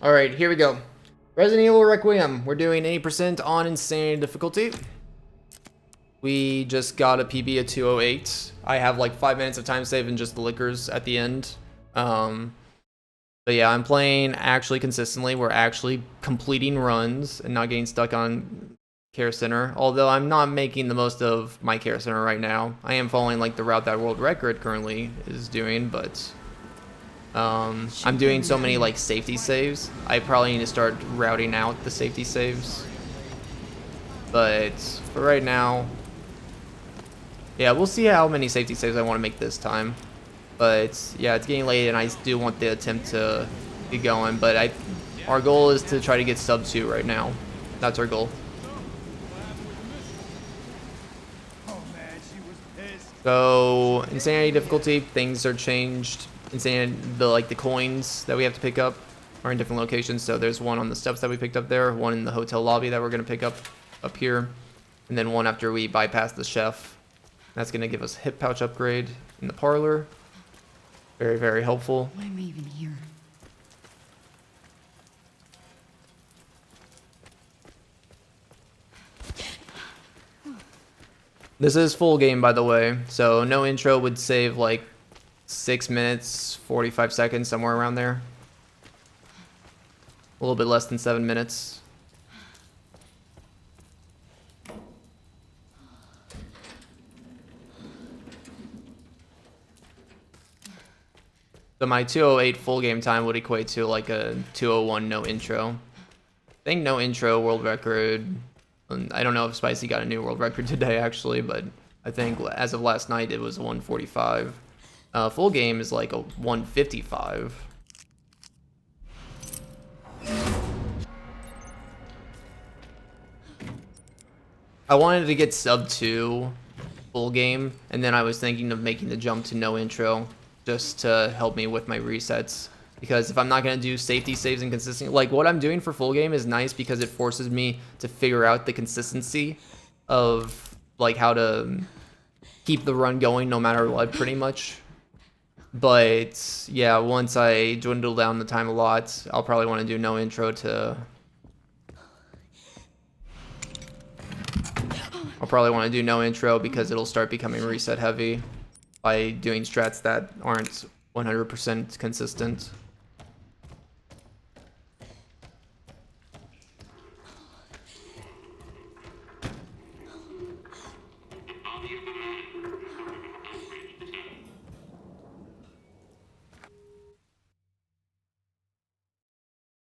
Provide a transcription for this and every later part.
Alright, here we go. Resident Evil Requiem. We're doing 80% on Insanity difficulty. We just got a PB at 208. I have like 5 minutes of time save and just the liquors at the end. But yeah, I'm playing actually consistently. We're actually completing runs and not getting stuck on Care Center. Although I'm not making the most of my Care Center right now. I am following like the route that world record currently is doing, but I'm doing so many like safety saves. I probably need to start routing out the safety saves. But for right now, yeah, we'll see how many safety saves I want to make this time. But yeah, it's getting late and I do want the attempt to get going. But our goal is to try to get sub 2 right now. That's our goal. So Insanity difficulty, things are changed. Insanity, the coins that we have to pick up are in different locations. So there's one on the steps that we picked up there, one in the hotel lobby that we're gonna pick up here, and then one after we bypass the chef. That's gonna give us a hip pouch upgrade in the parlor. Very, very helpful. Why am I even here? This is full game, by the way, so no intro would save like 6 minutes, 45 seconds, somewhere around there. A little bit less than 7 minutes. So my 208 full game time would equate to like a 201 no intro. I think no intro world record. I don't know if Spicy got a new world record today actually, but I think as of last night it was 145. Full game is like a 155. I wanted to get sub 2 full game, and then I was thinking of making the jump to no intro just to help me with my resets. Because if I'm not going to do safety saves and consistency, like what I'm doing for full game is nice because it forces me to figure out the consistency of like how to keep the run going no matter what, pretty much. But yeah, once I dwindle down the time a lot, I'll probably want to do no intro to... I'll probably want to do no intro because it'll start becoming reset heavy by doing strats that aren't 100% consistent.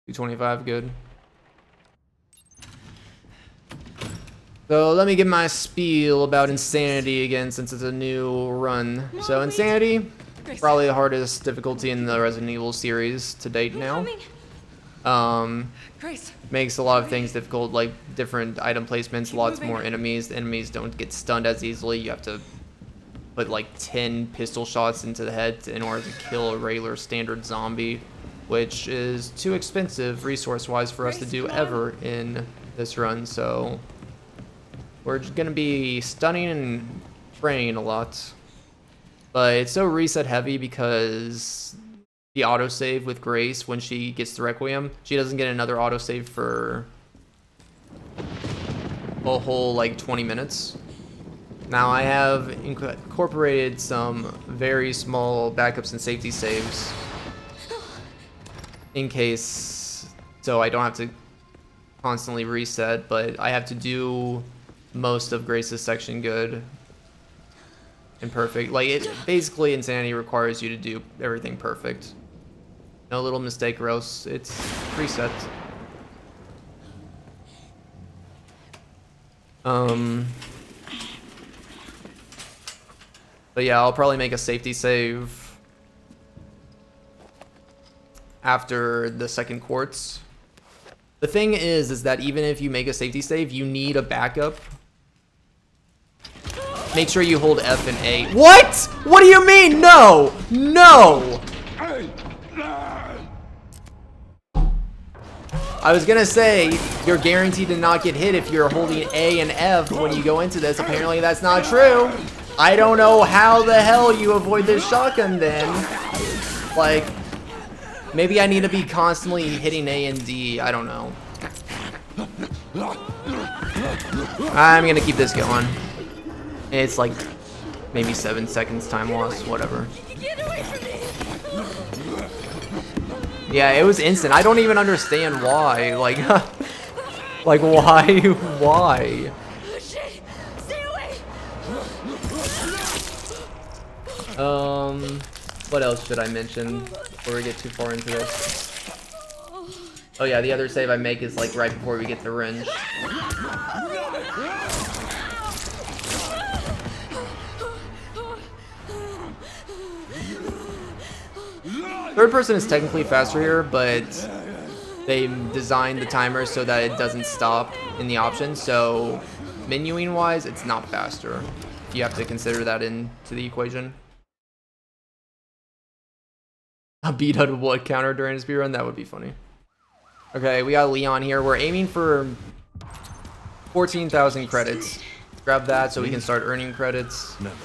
$225, good. So let me get my spiel about Insanity again since it's a new run. So Insanity, probably the hardest difficulty in the Resident Evil series to date now. Makes a lot of things difficult, like different item placements, lots more enemies. The enemies don't get stunned as easily. You have to put like 10 pistol shots into the head in order to kill a regular standard zombie, which is too expensive resource-wise for us to do ever in this run. So we're just gonna be stunning and spraying a lot. But it's so reset heavy because the autosave with Grace, when she gets the Requiem, she doesn't get another autosave for a whole like 20 minutes. Now I have incorporated some very small backups and safety saves in case, so I don't have to constantly reset, but I have to do most of Grace's section good and perfect. Like, it basically, Insanity requires you to do everything perfect. No little mistake or else it's preset. But yeah, I'll probably make a safety save after the second Quartz. The thing is that even if you make a safety save, you need a backup. Make sure you hold F and A. What? What do you mean? No! No! I was gonna say, you're guaranteed to not get hit if you're holding A and F when you go into this. Apparently that's not true. I don't know how the hell you avoid this shotgun then. Like, Maybe I need to be constantly hitting A and D. I don't know. I'm gonna keep this going. It's like maybe 7 seconds time loss, whatever. Yeah, it was instant. I don't even understand why. Like, like why? What else should I mention before we get too far into this? Oh yeah, the other save I make is like right before we get to Wrench. Third person is technically faster here, but they designed the timer so that it doesn't stop in the options, so menuing wise, it's not faster. You have to consider that into the equation. A beat out of what counter during a speedrun? That would be funny. Okay, we got Leon here. We're aiming for 14,000 credits. Grab that so we can start earning credits. Never.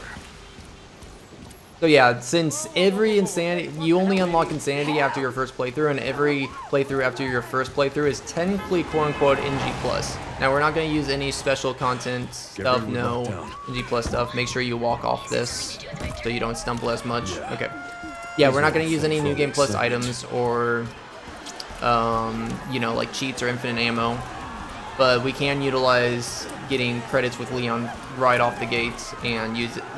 So yeah, since every insanity, you only unlock insanity after your first playthrough, and every playthrough after your first playthrough is technically quote-unquote NG+. Now we're not going to use any special content stuff, no NG+ stuff. Make sure you walk off this so you don't stumble as much. Okay. Yeah, we're not going to use any New Game Plus items or, you know, like cheats or infinite ammo. But we can utilize getting credits with Leon right off the gate and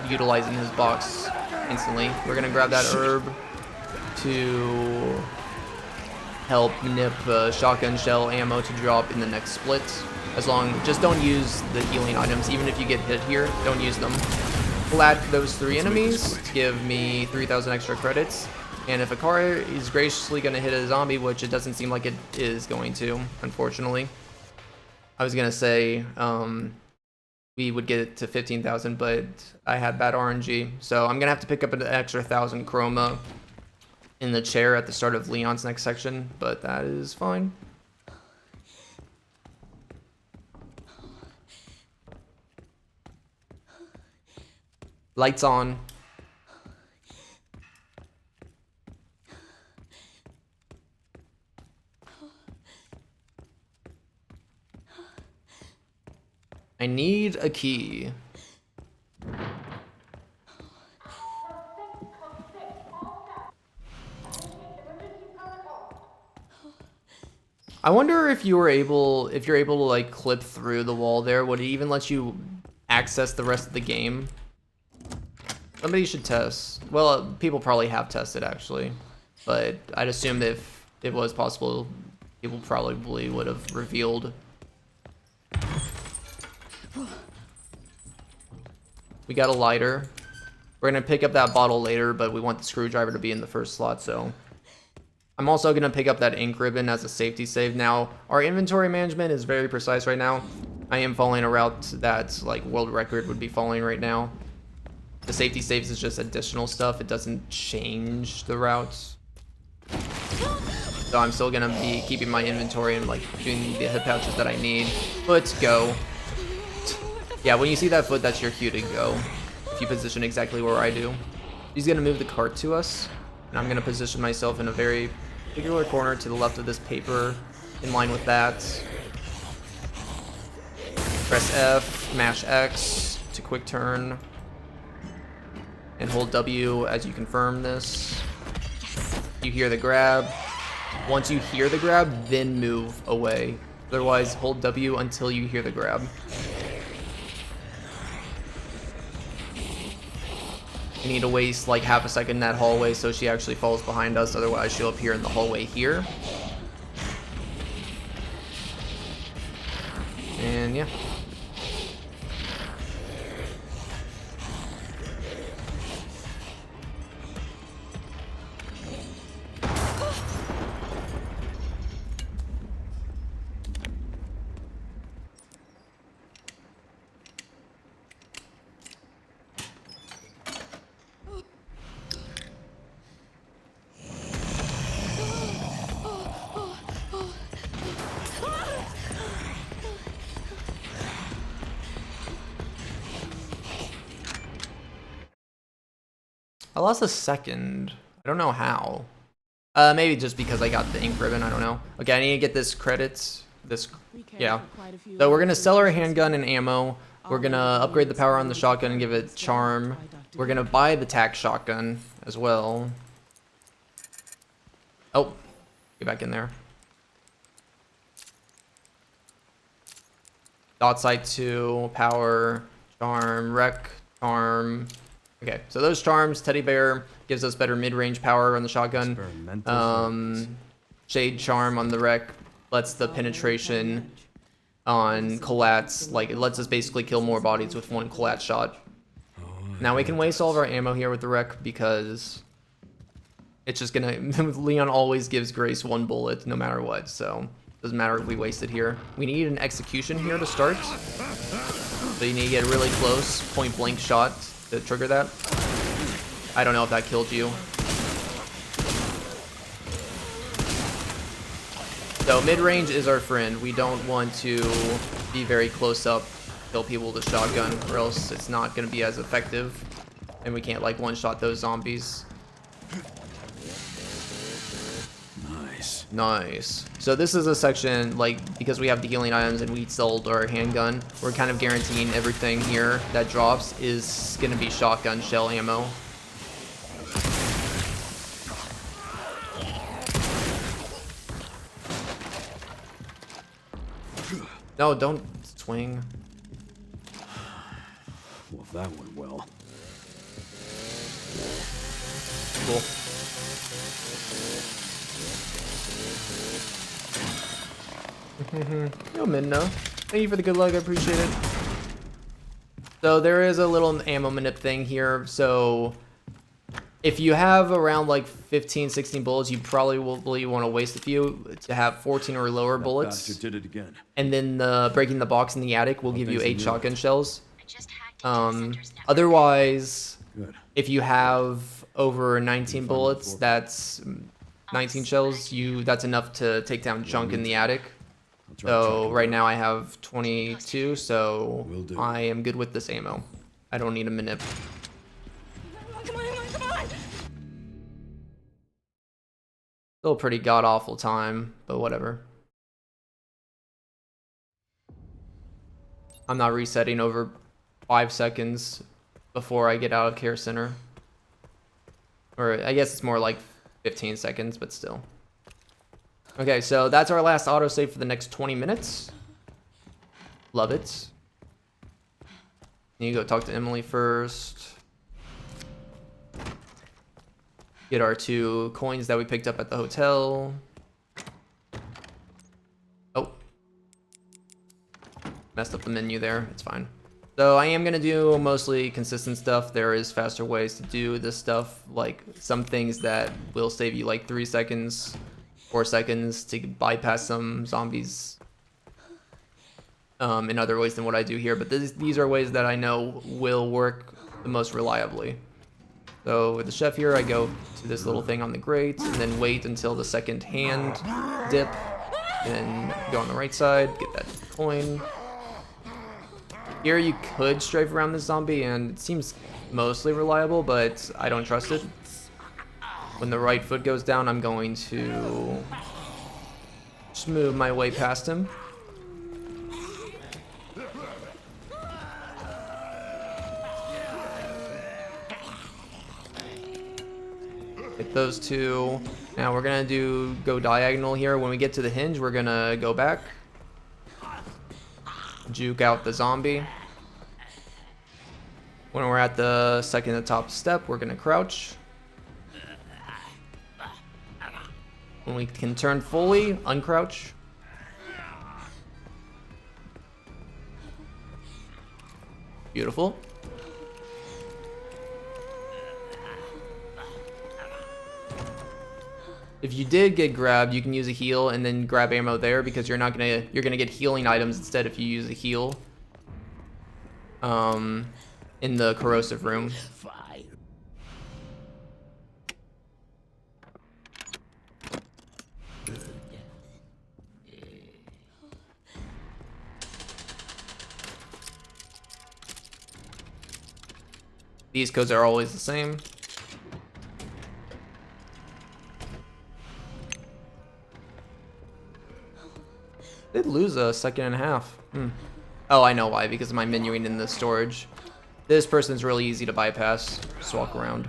utilizing his box instantly. We're going to grab that herb to help nip shotgun shell ammo to drop in the next split. Just don't use the healing items. Even if you get hit here, don't use them. We'll add those 3 enemies to give me 3,000 extra credits. And if a car is graciously going to hit a zombie, which it doesn't seem like it is going to, unfortunately. I was going to say we would get it to 15,000, but I had bad RNG. So I'm going to have to pick up an extra 1,000 chroma in the chair at the start of Leon's next section, but that is fine. Lights on. I need a key. I wonder if you're able to like clip through the wall there, would it even let you access the rest of the game? Somebody should test. Well, people probably have tested actually, but I'd assume that if it was possible, people probably would have revealed. We got a lighter. We're gonna pick up that bottle later, but we want the screwdriver to be in the first slot, so. I'm also gonna pick up that ink ribbon as a safety save. Now, our inventory management is very precise right now. I am following a route that's like world record would be following right now. The safety saves is just additional stuff. It doesn't change the routes. So I'm still gonna be keeping my inventory and like doing the hip pouches that I need. Let's go. Yeah, when you see that foot, that's your cue to go. If you position exactly where I do. He's gonna move the cart to us, and I'm gonna position myself in a very particular corner to the left of this paper, in line with that. Press F, mash X to quick turn, and hold W as you confirm this. You hear the grab. Once you hear the grab, then move away. Otherwise, hold W until you hear the grab. We need to waste like half a second in that hallway so she actually falls behind us, otherwise she'll appear in the hallway here. And yeah. I lost a second. I don't know how. Maybe just because I got the ink ribbon, I don't know. Okay, I need to get this credits. Yeah. So we're gonna sell our handgun and ammo. We're gonna upgrade the power on the shotgun and give it charm. We're gonna buy the tac shotgun as well. Oh, get back in there. Dot sight 2, power, charm, rec, charm. Okay, so those charms, teddy bear gives us better mid-range power on the shotgun. Shade charm on the rec lets the penetration on collats, like it lets us basically kill more bodies with one collat shot. Now we can waste all of our ammo here with the rec because it's just gonna, Leon always gives Grace 1 bullet no matter what, so doesn't matter if we waste it here. We need an execution here to start. So you need to get a really close point blank shot to trigger that. I don't know if that killed you. So mid-range is our friend. We don't want to be very close up, kill people with a shotgun, or else it's not going to be as effective. And we can't like one-shot those zombies. Nice. So this is a section, like, because we have the healing items and we sold our handgun, we're kind of guaranteeing everything here that drops is going to be shotgun shell ammo. No, don't swing. Well, that went well. Cool. Yo, Minno. Thank you for the good luck, I appreciate it. So there is a little ammo manip thing here. So if you have around like 15, 16 bullets, you probably will want to waste a few to have 14 or lower bullets. Did it again. And then breaking the box in the attic will give you 8 shotgun shells. Otherwise, if you have over 19 bullets, that's 19 shells. That's enough to take down junk in the attic. So right now I have 22, so I am good with this ammo. I don't need a manip. Still a pretty god-awful time, but whatever. I'm not resetting over 5 seconds before I get out of care center. Or I guess it's more like 15 seconds, but still. Okay, so that's our last autosave for the next 20 minutes. Love it. Need to go talk to Emily first. Get our 2 coins that we picked up at the hotel. Oh. Messed up the menu there. It's fine. So I am going to do mostly consistent stuff. There is faster ways to do this stuff. Like some things that will save you like 3 seconds, 4 seconds to bypass some zombies in other ways than what I do here. But these are ways that I know will work the most reliably. So with the chef here, I go to this little thing on the grate and then wait until the second hand dip. And go on the right side, get that coin. Here you could strafe around the zombie and it seems mostly reliable, but I don't trust it. When the right foot goes down, I'm going to just move my way past him. Hit those 2. Now we're gonna go diagonal here. When we get to the hinge, we're gonna go back. Juke out the zombie. When we're at the second to top step, we're gonna crouch. When we can turn fully, uncrouch. Beautiful. If you did get grabbed, you can use a heal and then grab ammo there because you're gonna get healing items instead if you use a heal. In the corrosive room. These codes are always the same. Did lose a second and a half. Oh, I know why, because of my menuing in the storage. This person's really easy to bypass. Just walk around.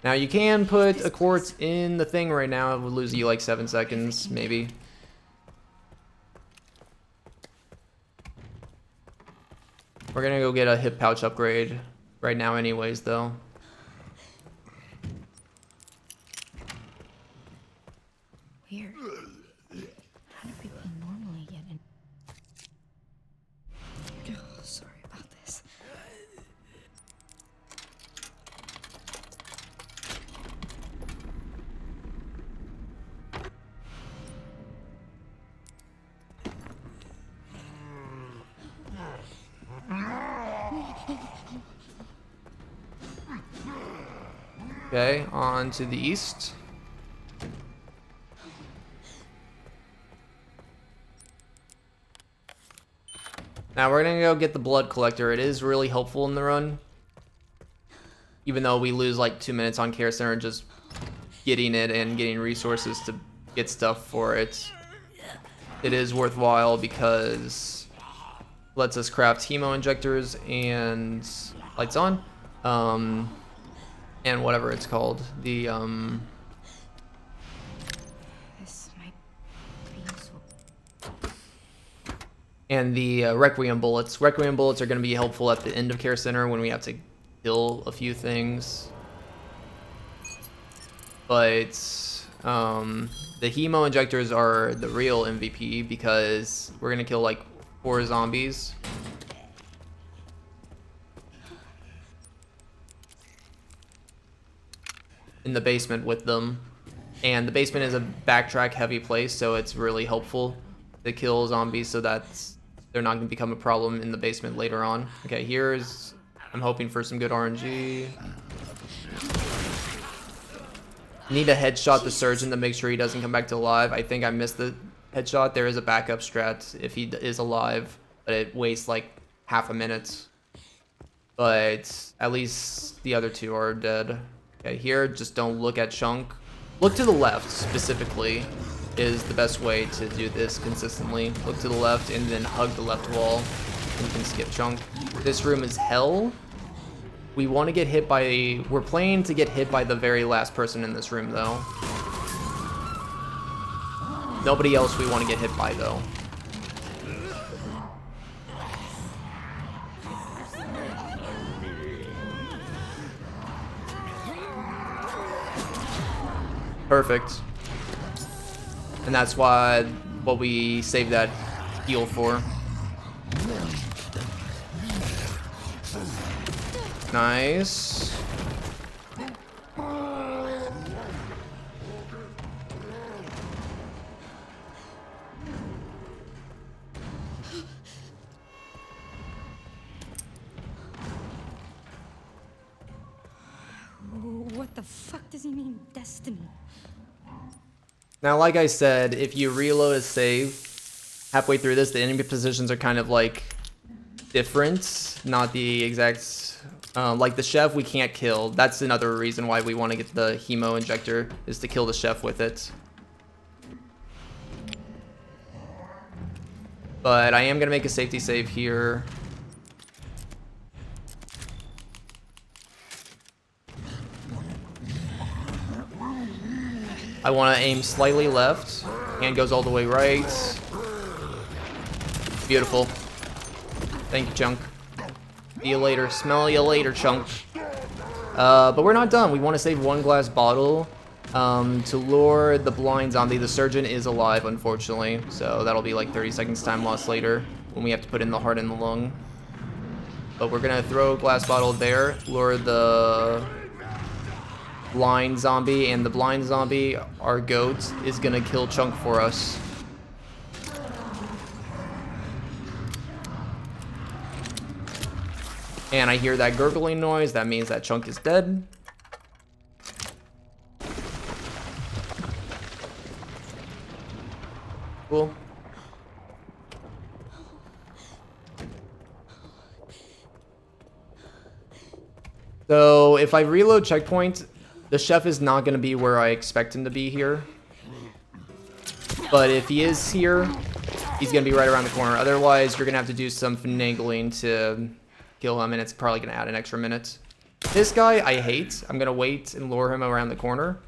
Now you can put a quartz in the thing right now. It would lose you like 7 seconds, maybe. We're gonna go get a hip pouch upgrade right now anyways, though. Weird. How do people normally get in? Oh, sorry about this. Okay, on to the east. Now we're gonna go get the blood collector. It is really helpful in the run. Even though we lose like 2 minutes on Care Center just getting it and getting resources to get stuff for it. It is worthwhile because it lets us craft hemo injectors and lights on. And whatever it's called. The This might be useful. and the Requiem bullets. Requiem bullets are going to be helpful at the end of Care Center when we have to kill a few things. But the hemo injectors are the real MVP because we're going to kill like 4 zombies. In the basement with them. And the basement is a backtrack heavy place, so it's really helpful to kill zombies so that they're not going to become a problem in the basement later on. Okay, here's... I'm hoping for some good RNG. Need to headshot the surgeon to make sure he doesn't come back to alive. I think I missed the headshot. There is a backup strat if he is alive, but it wastes like half a minute. But at least the other 2 are dead. Okay, here, just don't look at Chunk. Look to the left, specifically, is the best way to do this consistently. Look to the left and then hug the left wall, and you can skip Chunk. This room is hell. We want to get hit by... We're playing to get hit by the very last person in this room, though. Nobody else we want to get hit by, though. Perfect. And that's what we saved that heal for. Nice. What the fuck does he mean, destiny? Now, like I said, if you reload a save halfway through this, the enemy positions are kind of like different, not the exact. Like the chef, we can't kill. That's another reason why we want to get the hemo injector, is to kill the chef with it. But I am gonna make a safety save here. I want to aim slightly left. Hand goes all the way right. Beautiful. Thank you, Chunk. See you later. Smell you later, Chunk. But we're not done. We want to save 1 glass bottle to lure the blind zombie. The surgeon is alive, unfortunately. So that'll be like 30 seconds time lost later when we have to put in the heart and the lung. But we're going to throw a glass bottle there. Lure the... blind zombie, and the blind zombie, our goat, is gonna kill Chunk for us. And I hear that gurgling noise. That means that Chunk is dead. Cool. So if I reload checkpoint, the chef is not going to be where I expect him to be here. But if he is here, he's gonna be right around the corner. Otherwise, you're gonna have to do some finagling to kill him, and it's probably gonna add an extra minute. This guy, I hate. I'm gonna wait and lure him around the corner.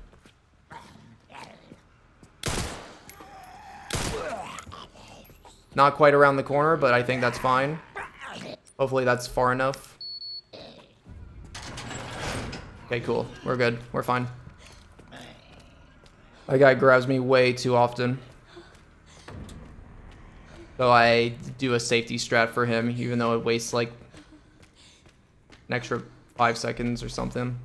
Not quite around the corner, but I think that's fine. Hopefully that's far enough. Okay, cool. We're good. We're fine. That guy grabs me way too often. So I do a safety strat for him, even though it wastes like an extra 5 seconds or something.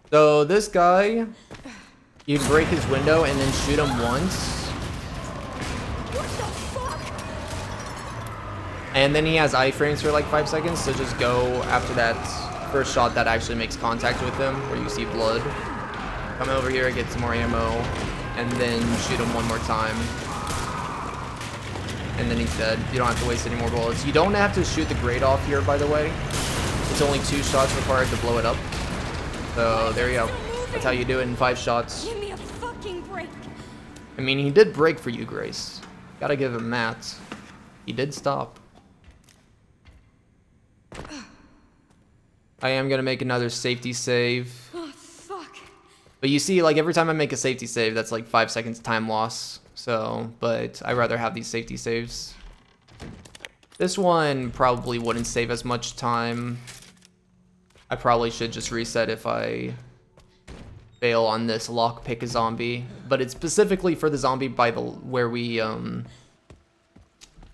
So this guy, you break his window and then shoot him once. And then he has iframes for like 5 seconds, so just go after that first shot that actually makes contact with him, where you see blood. Come over here, get some more ammo, and then shoot him one more time. And then he's dead. You don't have to waste any more bullets. You don't have to shoot the grate off here, by the way. It's only 2 shots required to blow it up. So there you go. That's how you do it in 5 shots. Give me a fucking break. I mean, he did break for you, Grace. Gotta give him that. He did stop. I am gonna make another safety save. Oh, fuck. But you see, like, every time I make a safety save, that's like 5 seconds time loss. So, but I'd rather have these safety saves. This one probably wouldn't save as much time. I probably should just reset if I fail on this lockpick a zombie. But it's specifically for the zombie by the where we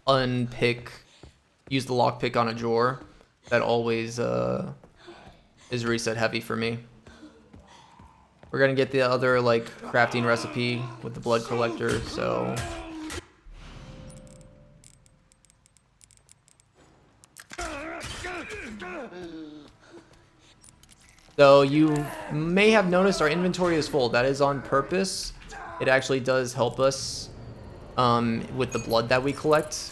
unpick, use the lockpick on a drawer. That always is reset heavy for me. We're gonna get the other like crafting recipe with the blood collector, so. So you may have noticed our inventory is full. That is on purpose. It actually does help us with the blood that we collect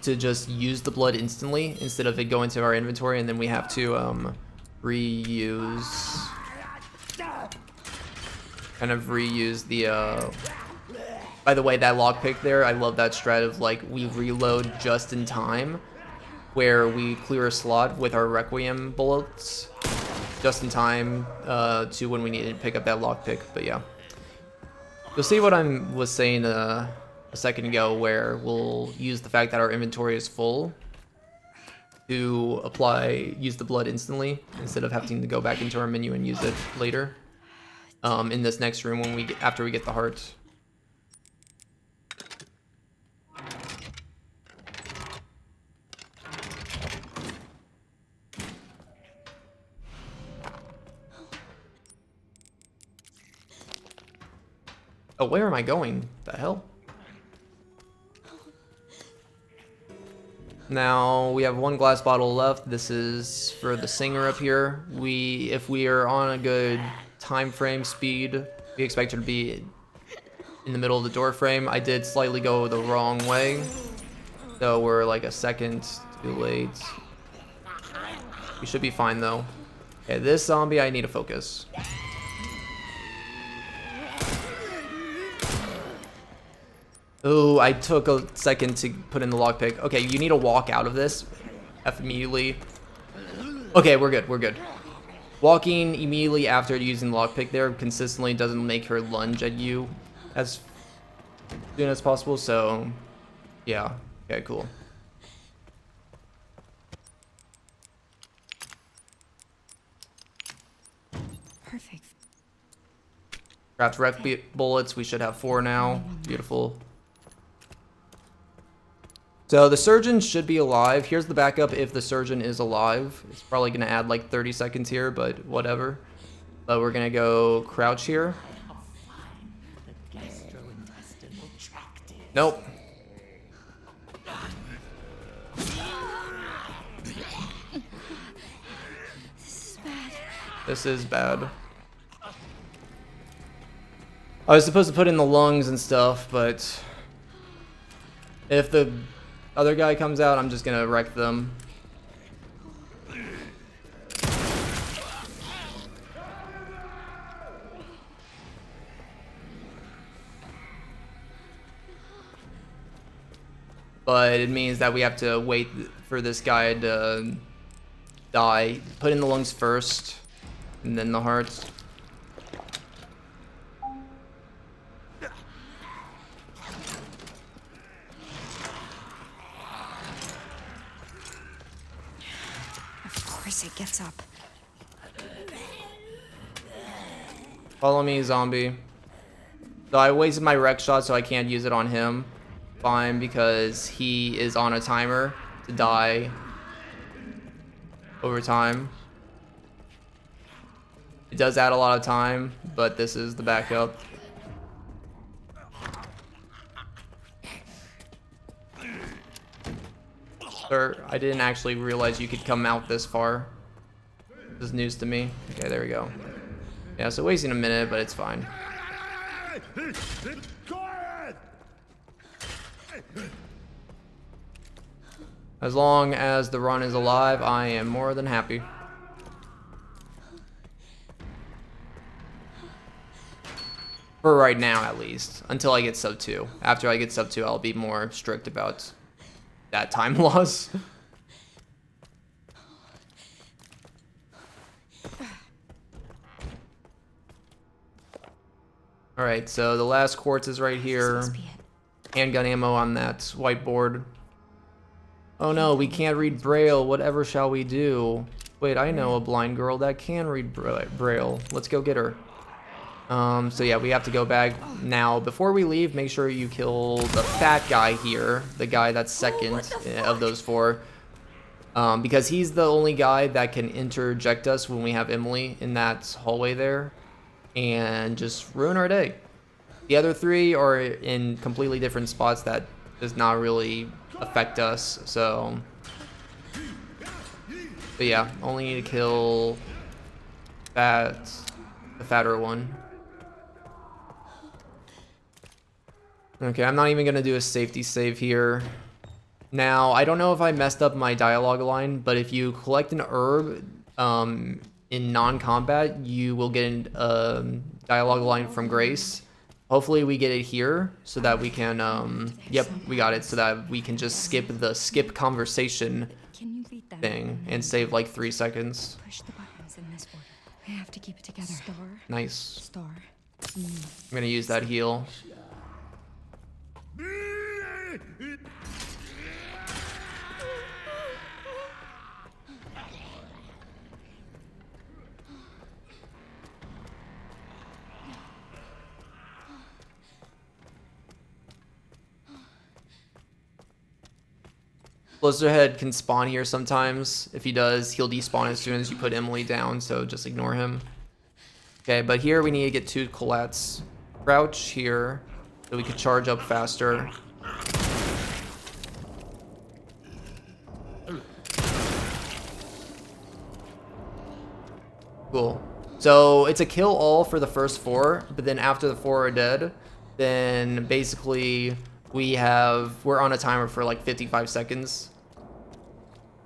to just use the blood instantly instead of it going to our inventory and then we have to reuse the by the way, that lockpick there, I love that strat of like we reload just in time where we clear a slot with our Requiem bullets just in time to when we need to pick up that lockpick. But yeah, you'll see what I was saying a second ago, where we'll use the fact that our inventory is full to use the blood instantly instead of having to go back into our menu and use it later in this next room after we get the heart. Oh, where am I going? The hell? Now we have 1 glass bottle left. This is for the singer up here. If we are on a good time frame speed, we expect her to be in the middle of the door frame. I did slightly go the wrong way, so we're like a second too late. We should be fine though. Okay, this zombie I need to focus. Oh, I took a second to put in the lockpick. Okay, you need to walk out of this immediately. Okay, we're good, we're good. Walking immediately after using the lockpick there consistently doesn't make her lunge at you as soon as possible, so yeah. Okay, cool. Perfect. Craft ref bullets, we should have 4 now. Beautiful. So the surgeon should be alive. Here's the backup if the surgeon is alive. It's probably gonna add like 30 seconds here, but whatever. But we're gonna go crouch here. Nope. This is bad. I was supposed to put in the lungs and stuff, but if the Other guy comes out, I'm just gonna wreck them. But it means that we have to wait for this guy to die. Put in the lungs first, and then the hearts. Of course it gets up. Follow me, zombie. So I wasted my wreck shot, so I can't use it on him. Fine, because he is on a timer to die over time. It does add a lot of time, but this is the backup. Sir, I didn't actually realize you could come out this far. This is news to me. Okay, there we go. Yeah, so wasting a minute, but it's fine. As long as the run is alive, I am more than happy. For right now, at least. Until I get sub 2. After I get sub 2, I'll be more strict about that time loss. Alright, so the last quartz is right here. Handgun ammo on that whiteboard. Oh no, we can't read Braille. Whatever shall we do? Wait, I know a blind girl that can read Braille. Let's go get her. So yeah, we have to go back now. Before we leave, make sure you kill the fat guy here. The guy that's second of those four. Because he's the only guy that can interject us when we have Emily in that hallway there. And just ruin our day. The other three are in completely different spots that does not really affect us, so. But yeah, only need to kill the fatter one. Okay, I'm not even gonna do a safety save here. Now, I don't know if I messed up my dialogue line, but if you collect an herb in non-combat, you will get a dialogue line from Grace. Hopefully we get it here so that we can, yep, we got it, so that we can just skip the skip conversation thing and save like 3 seconds. Push the buttons in this order. I have to keep it together. Star. Nice. Star. I'm gonna use that heal. Blizzardhead can spawn here sometimes. If he does, he'll despawn as soon as you put Emily down, so just ignore him. Okay, but here we need to get 2 collates. Crouch here, so we could charge up faster. Cool. So it's a kill all for the first 4, but then after the 4 are dead, then basically we're on a timer for like 55 seconds.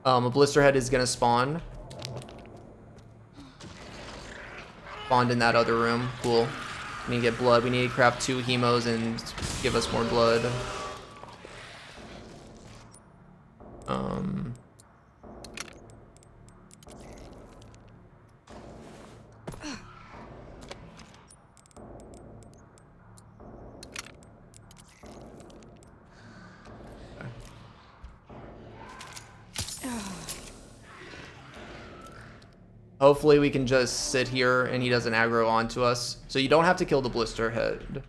A Blisterhead is gonna spawn. Spawned in that other room. Cool. We need to get blood. We need to craft 2 hemos and give us more blood. Hopefully we can just sit here and he doesn't aggro onto us. So you don't have to kill the blister head.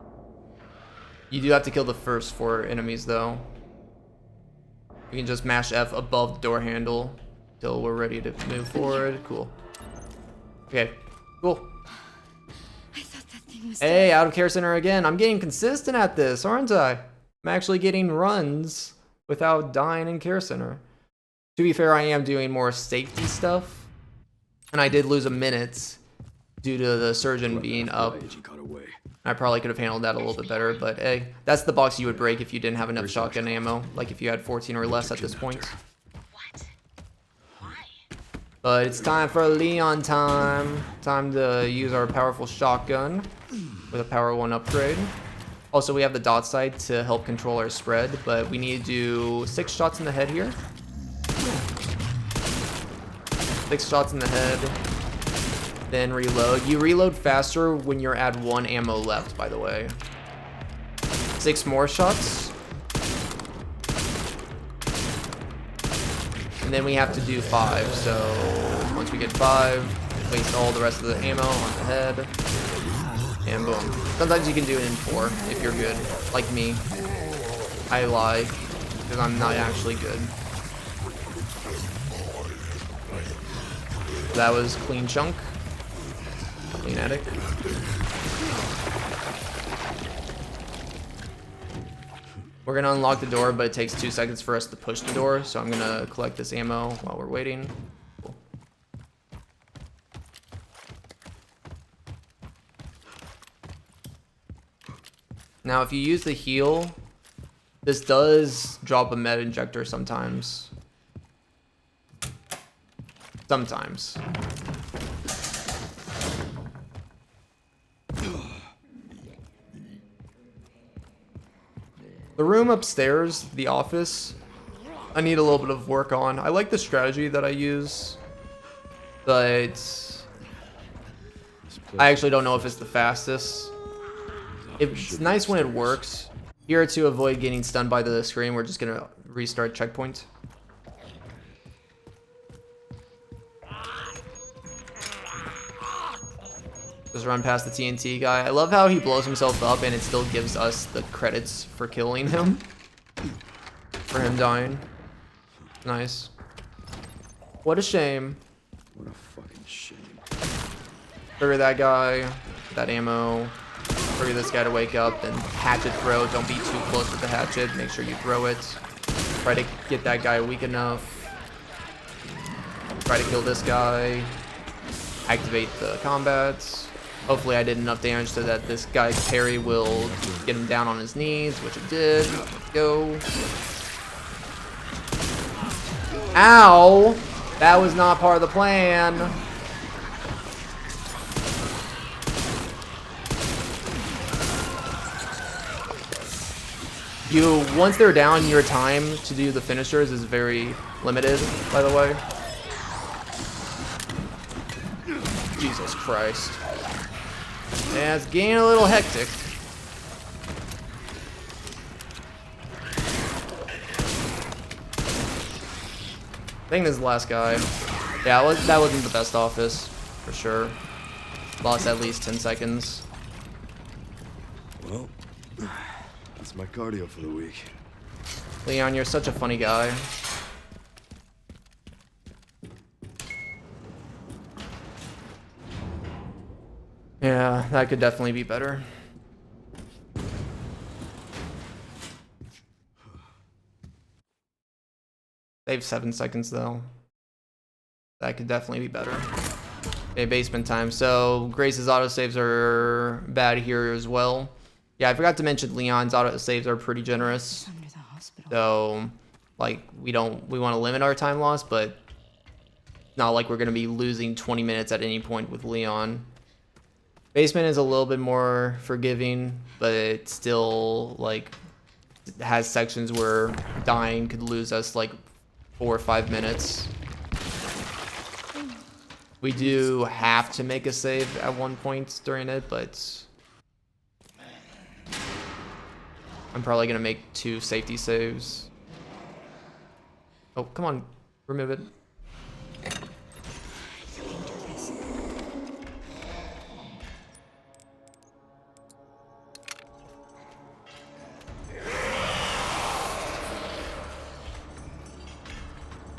You do have to kill the first 4 enemies though. You can just mash F above the door handle until we're ready to move forward. Cool. Okay, cool. I thought that thing was Hey, out of care center again. I'm getting consistent at this, aren't I? I'm actually getting runs without dying in care center. To be fair, I am doing more safety stuff. And I did lose a minute due to the surgeon being up. I probably could have handled that a little bit better, but hey, that's the box you would break if you didn't have enough shotgun ammo, like if you had 14 or less at this point. But it's time for Leon time. Time to use our powerful shotgun with a power 1 upgrade. Also, we have the dot sight to help control our spread, but we need to do 6 shots in the head here. 6 shots in the head. Then reload. You reload faster when you're at 1 ammo left, by the way. 6 more shots. And then we have to do 5. So once we get 5, waste all the rest of the ammo on the head. And boom. Sometimes you can do it in 4 if you're good. Like me. I lie. Because I'm not actually good. That was clean chunk. Clean attic. We're gonna unlock the door, but it takes 2 seconds for us to push the door, so I'm gonna collect this ammo while we're waiting. Cool. Now, if you use the heal, this does drop a med injector sometimes. Sometimes. The room upstairs, the office, I need a little bit of work on. I like the strategy that I use, but I actually don't know if it's the fastest. It's nice when it works. Here, to avoid getting stunned by the screen, we're just gonna restart checkpoint. Just run past the TNT guy. I love how he blows himself up and it still gives us the credits for killing him. For him dying. Nice. What a shame. What a fucking shame. Trigger that guy. That ammo. Trigger this guy to wake up. Then hatchet throw. Don't be too close with the hatchet. Make sure you throw it. Try to get that guy weak enough. Try to kill this guy. Activate the combats. Hopefully I did enough damage so that this guy's parry will get him down on his knees, which it did. Let's go. Ow! That was not part of the plan. Once they're down, your time to do the finishers is very limited, by the way. Jesus Christ. Yeah, it's getting a little hectic. I think this is the last guy. Yeah, that wasn't the best office, for sure. Lost at least 10 seconds. Well, that's my cardio for the week. Leon, you're such a funny guy. Yeah, that could definitely be better. Save 7 seconds though. That could definitely be better. Okay, basement time. So Grace's autosaves are bad here as well. Yeah, I forgot to mention Leon's autosaves are pretty generous. Under the hospital. So like we want to limit our time loss, but not like we're gonna be losing 20 minutes at any point with Leon. Basement is a little bit more forgiving, but it still like has sections where dying could lose us like 4 or 5 minutes. We do have to make a save at one point during it, but I'm probably gonna make 2 safety saves. Oh, come on, remove it.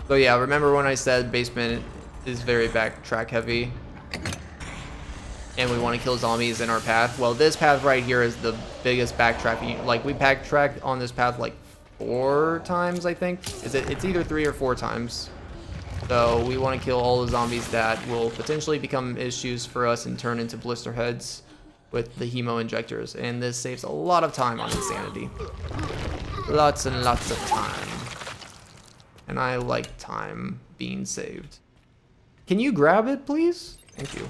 So yeah, remember when I said basement is very backtrack heavy and we want to kill zombies in our path? Well, this path right here is the biggest backtracking. Like we backtracked on this path like 4 times, I think. It's either 3 or 4 times. So So we want to kill all the zombies that will potentially become issues for us and turn into blister heads with the hemo injectors. And this saves a lot of time on Insanity. Lots and lots of time. And I like time being saved. Can you grab it, please? Thank you.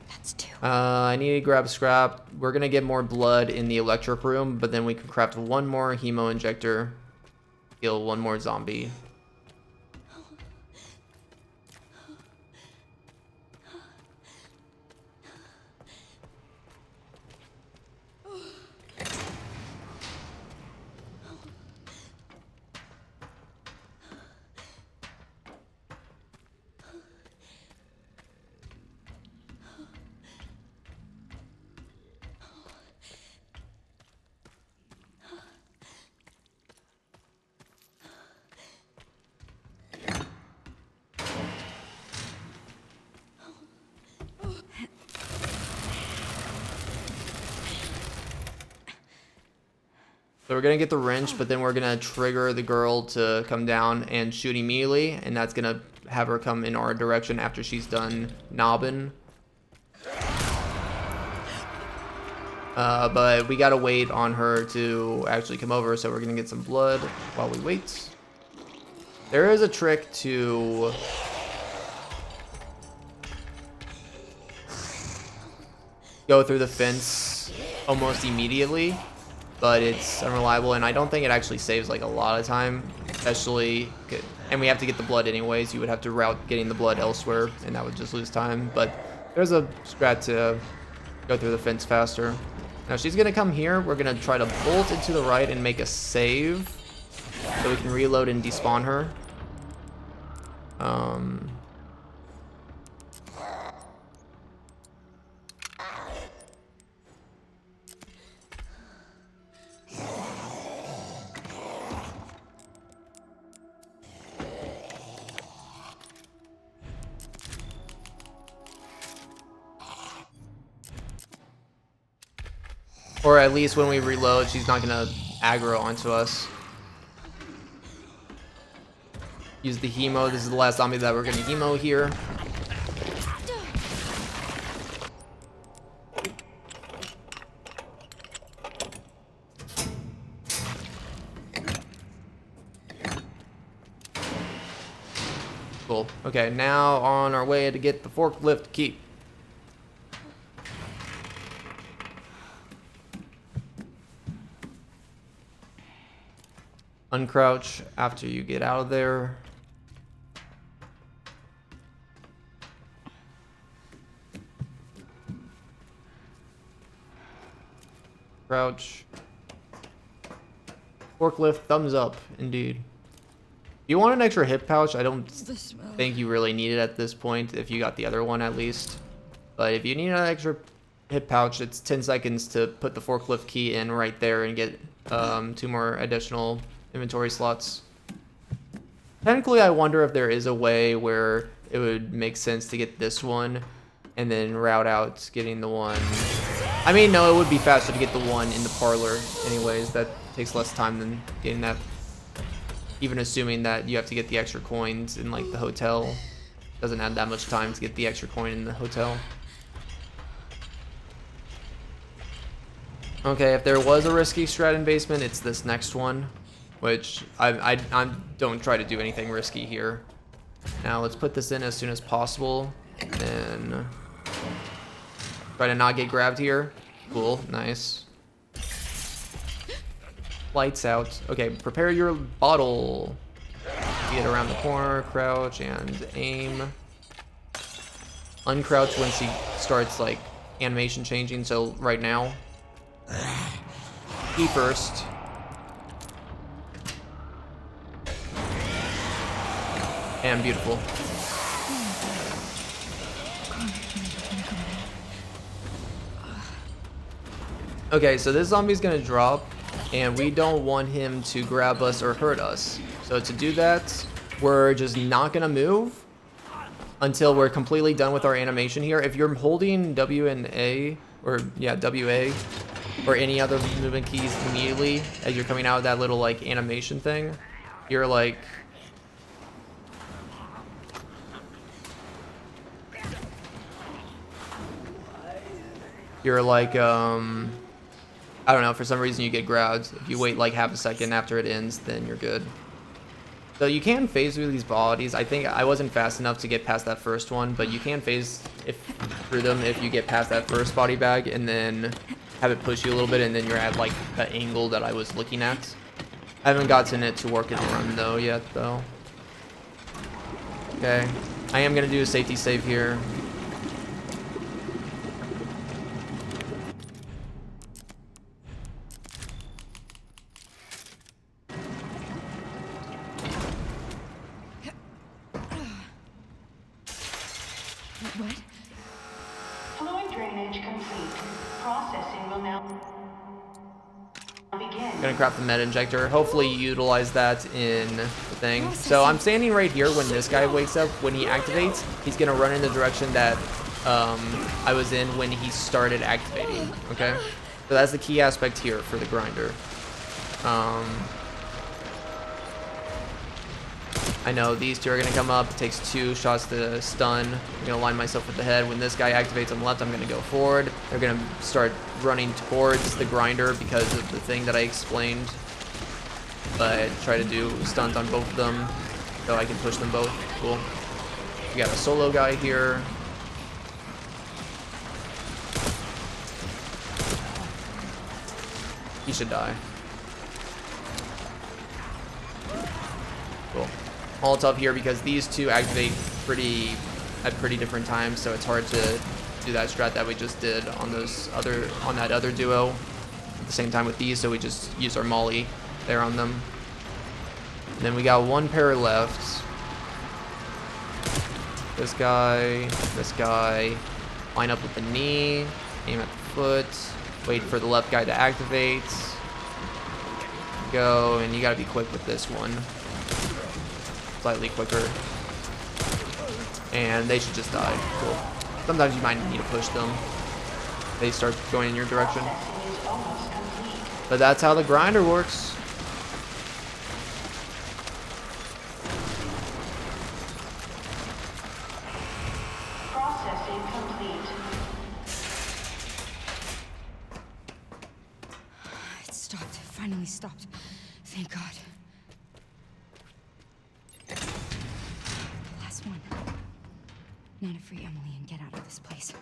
That's 2. I need to grab scrap. We're gonna get more blood in the electric room, but then we can craft one more hemo injector. Kill one more zombie. So we're gonna get the wrench, but then we're gonna trigger the girl to come down and shoot immediately, and that's gonna have her come in our direction after she's done knobbing. But we gotta wait on her to actually come over, so we're gonna get some blood while we wait. There is a trick to go through the fence almost immediately, but it's unreliable, and I don't think it actually saves like a lot of time, especially, and we have to get the blood anyways. You would have to route getting the blood elsewhere, and that would just lose time. But there's a strat to go through the fence faster. Now she's gonna come here. We're gonna try to bolt into the right and make a save so we can reload and despawn her. Or at least when we reload, she's not gonna aggro onto us. Use the hemo. This is the last zombie that we're gonna hemo here. Cool. Okay, now on our way to get the forklift key. Uncrouch after you get out of there. Crouch. Forklift, thumbs up, indeed. If you want an extra hip pouch, I don't think you really need it at this point, if you got the other one at least. But if you need an extra hip pouch, it's 10 seconds to put the forklift key in right there and get 2 more additional inventory slots. Technically, I wonder if there is a way where it would make sense to get this one and then route out getting the one. I mean, no, it would be faster to get the one in the parlor anyways. That takes less time than getting that. Even assuming that you have to get the extra coins in like the hotel. Doesn't add that much time to get the extra coin in the hotel. Okay, if there was a risky strat in basement, it's this next one. Which I don't try to do anything risky here. Now let's put this in as soon as possible, and try to not get grabbed here. Cool, nice. Lights out. Okay, prepare your bottle. Get around the corner, crouch and aim. Uncrouch when she starts like animation changing. So right now, E first. And beautiful. Okay, so this zombie's gonna drop, and we don't want him to grab us or hurt us. So to do that, we're just not gonna move until we're completely done with our animation here. If you're holding W and A, or yeah, WA, or any other movement keys immediately as you're coming out of that little like animation thing, you're like you're like, I don't know, for some reason you get grabbed. If you wait like half a second after it ends, then you're good. So you can phase through these bodies. I think I wasn't fast enough to get past that first one, but you can phase through them if you get past that first body bag and then have it push you a little bit, and then you're at like the angle that I was looking at. I haven't gotten it to work in the run though yet though. Okay, I am gonna do a safety save here. What? Fluid drainage complete. Processing will now begin. Gonna craft the med injector. Hopefully utilize that in the thing. So I'm standing right here when this guy wakes up. When he activates, he's gonna run in the direction that I was in when he started activating. Okay, so that's the key aspect here for the grinder. I know these two are gonna come up. It takes 2 shots to stun. I'm gonna line myself with the head. When this guy activates on the left, I'm gonna go forward. They're gonna start running towards the grinder because of the thing that I explained. But try to do stuns on both of them so I can push them both. Cool. We got a solo guy here. He should die. Cool. Molotov here because these two activate at pretty different times, so it's hard to do that strat that we just did on that other duo at the same time with these, so we just use our molly there on them. And then we got 1 pair left. This guy, line up with the knee, aim at the foot, wait for the left guy to activate. Go, and you gotta be quick with this one. Slightly quicker. And they should just die. Cool. Sometimes you might need to push them. They start going in your direction. But that's how the grinder works. Processing complete. It stopped. It finally stopped. Thank God. Last one. Now to free Emily and get out of this place.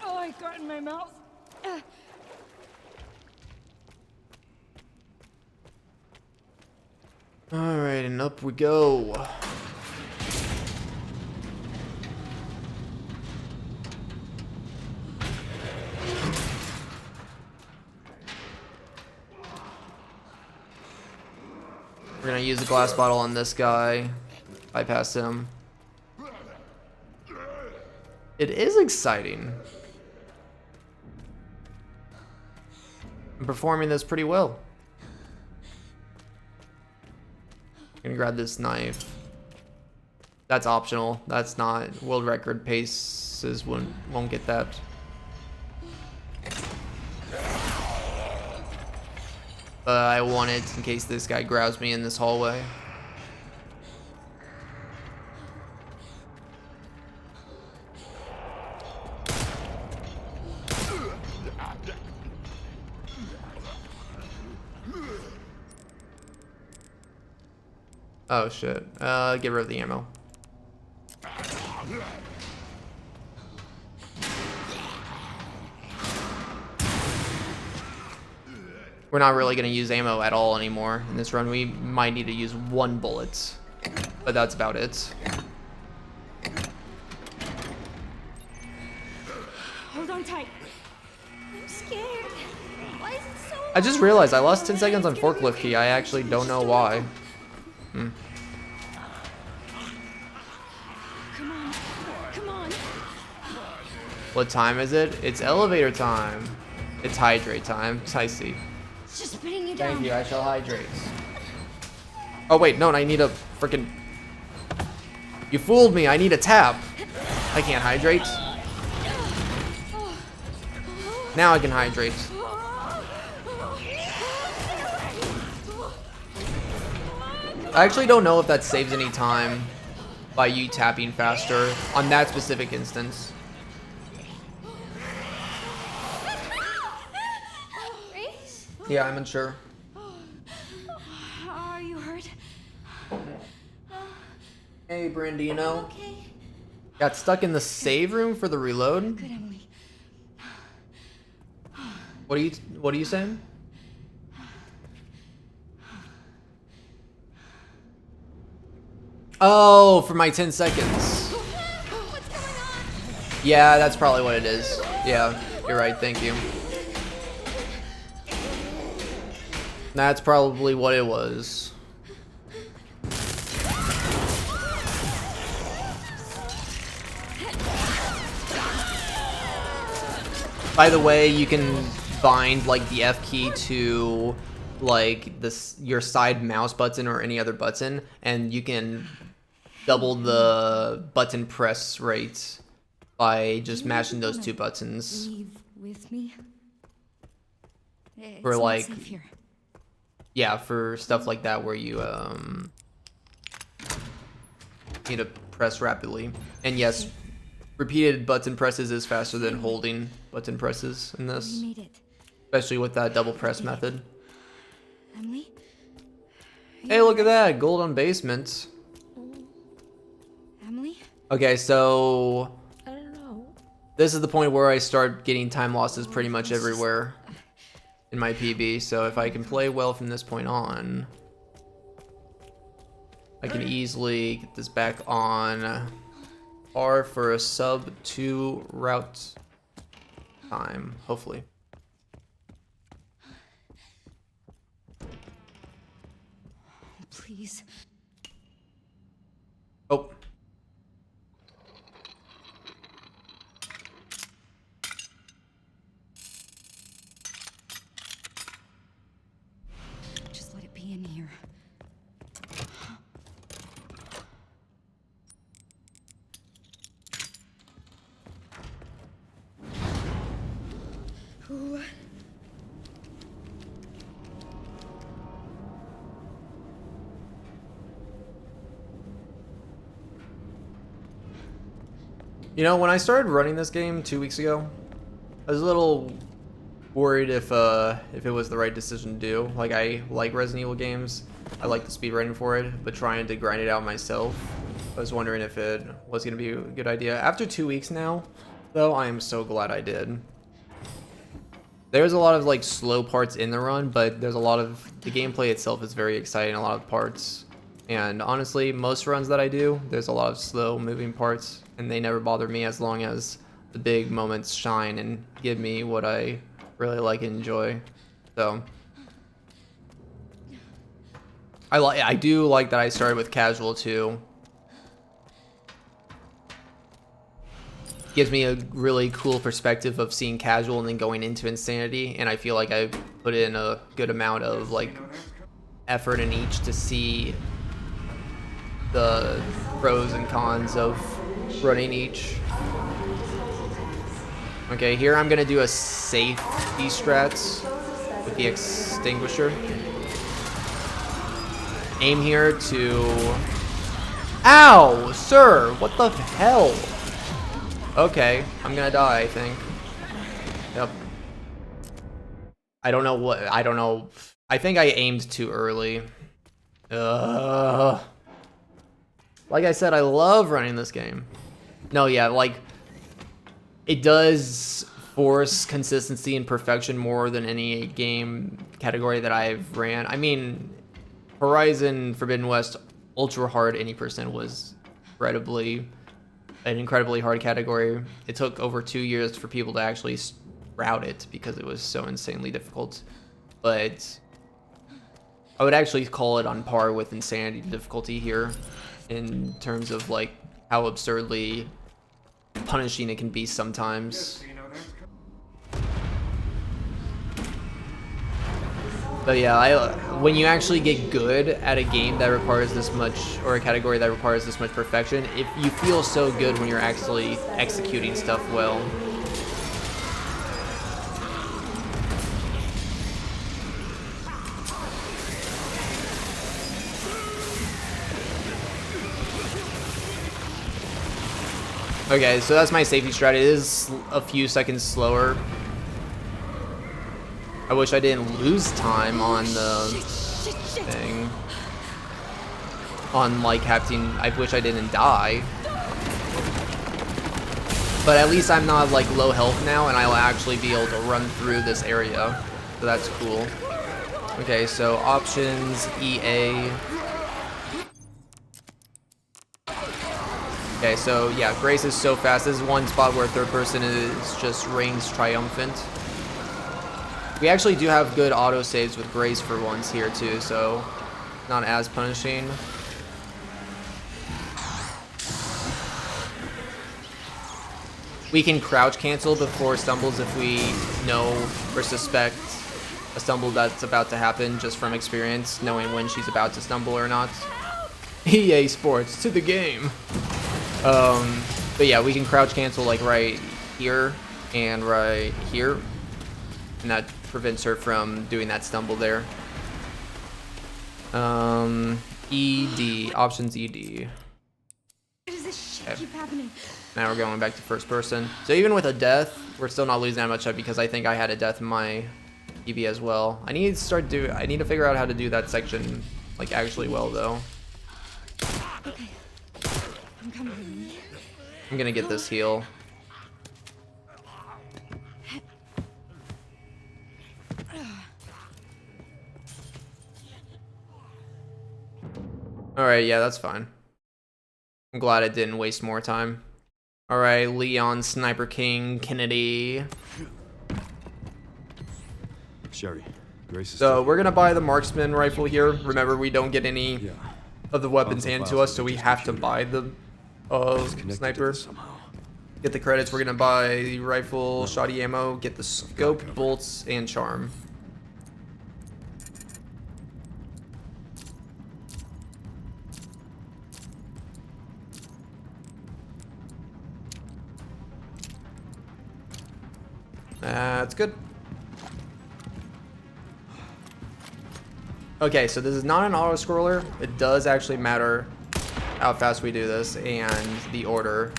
Oh, I got in my mouth. Alright, and up we go. We're gonna use a glass bottle on this guy. Bypass him. It is exciting. I'm performing this pretty well. I'm gonna grab this knife. That's optional. That's not world record paces. Won't get that. But I want it in case this guy grabs me in this hallway. Oh shit. Get rid of the ammo. We're not really gonna use ammo at all anymore in this run. We might need to use 1 bullet, but that's about it. Hold on tight. I'm scared. Why is it so I just realized I lost 10 seconds on forklift key. I actually don't know why. Come on. Come on. What time is it? It's elevator time. It's hydrate time. I see. It's just spitting you down. Thank you, I shall hydrate. Oh wait, no, I need a freaking. You fooled me. I need a tap. I can't hydrate. Now I can hydrate. I actually don't know if that saves any time by you tapping faster on that specific instance. Grace? Yeah, I'm unsure. Are you hurt? Hey, Brandino. Okay. Got stuck in the save room for the reload. Good, Emily. What are you saying? Oh, for my 10 seconds. What's going on? Yeah, that's probably what it is. Yeah, you're right. Thank you. That's probably what it was. By the way, you can bind like the F key to like your side mouse button or any other button, and you can double the button press rate by just mashing those two buttons. Leave with me. It's For not like, safe here. yeah, for stuff like that where you need to press rapidly. And yes, repeated button presses is faster than holding button presses in this, We made it. especially with that double press method. Emily? Hey, look at that, gold on basement. Emily? Okay, so I don't know. this is the point where I start getting time losses pretty much everywhere in my PB. So if I can play well from this point on, I can easily get this back on par for a sub 2 route time, hopefully. Please. Oh. Just let it be in here. Ooh. You know, when I started running this game 2 weeks ago, I was a little worried if it was the right decision to do. Like, I like Resident Evil games, I like the speedrunning for it, but trying to grind it out myself, I was wondering if it was going to be a good idea. After 2 weeks now, though, I am so glad I did. There's a lot of like slow parts in the run, but there's a lot of the gameplay itself is very exciting, a lot of parts. And honestly, most runs that I do, there's a lot of slow moving parts, and they never bother me as long as the big moments shine and give me what I really like and enjoy. So I do like that I started with casual too. Gives me a really cool perspective of seeing casual and then going into insanity, and I feel like I put in a good amount of like effort in each to see the pros and cons of running each. Okay, here I'm gonna do a safety strats with the extinguisher. Aim here to... Ow! Sir! What the hell? Okay, I'm gonna die, I think. Yep. I don't know. I think I aimed too early. Like I said, I love running this game. No, yeah, like, it does force consistency and perfection more than any game category that I've ran. I mean, Horizon Forbidden West Ultra Hard 80% was an incredibly hard category. It took over 2 years for people to actually route it because it was so insanely difficult. But I would actually call it on par with Insanity difficulty here in terms of like how absurdly punishing it can be sometimes. But yeah, when you actually get good at a game that requires this much, or a category that requires this much perfection, if you feel so good when you're actually executing stuff well. Okay, so that's my safety strat. It is a few seconds slower. I wish I didn't lose time on the thing. On like having, I wish I didn't die. But at least I'm not like low health now, and I'll actually be able to run through this area. So that's cool. Okay, so options, EA. Okay, so yeah, Grace is so fast. This is one spot where third person is just reigns triumphant. We actually do have good auto saves with Grace for once here too, so not as punishing. We can crouch cancel before stumbles if we know or suspect a stumble that's about to happen just from experience, knowing when she's about to stumble or not. EA Sports, to the game. But yeah, we can crouch cancel like right here and right here, and that prevents her from doing that stumble there. ED, options ED. Why does this shit keep happening? Now we're going back to first person. So even with a death, we're still not losing that much up because I think I had a death in my EB as well. I need to figure out how to do that section like actually well though. Okay. I'm coming. I'm gonna get this heal. Alright, yeah, that's fine. I'm glad I didn't waste more time. Alright, Leon, Sniper King, Kennedy. Sherry, Grace is So we're gonna buy the marksman rifle here. Remember, we don't get any of the weapons handed to us, so we have to buy the sniper. Get the credits. We're gonna buy the rifle, shoddy ammo, get the scope, bolts, and charm. That's good. Okay, so this is not an auto scroller. It does actually matter how fast we do this, and the order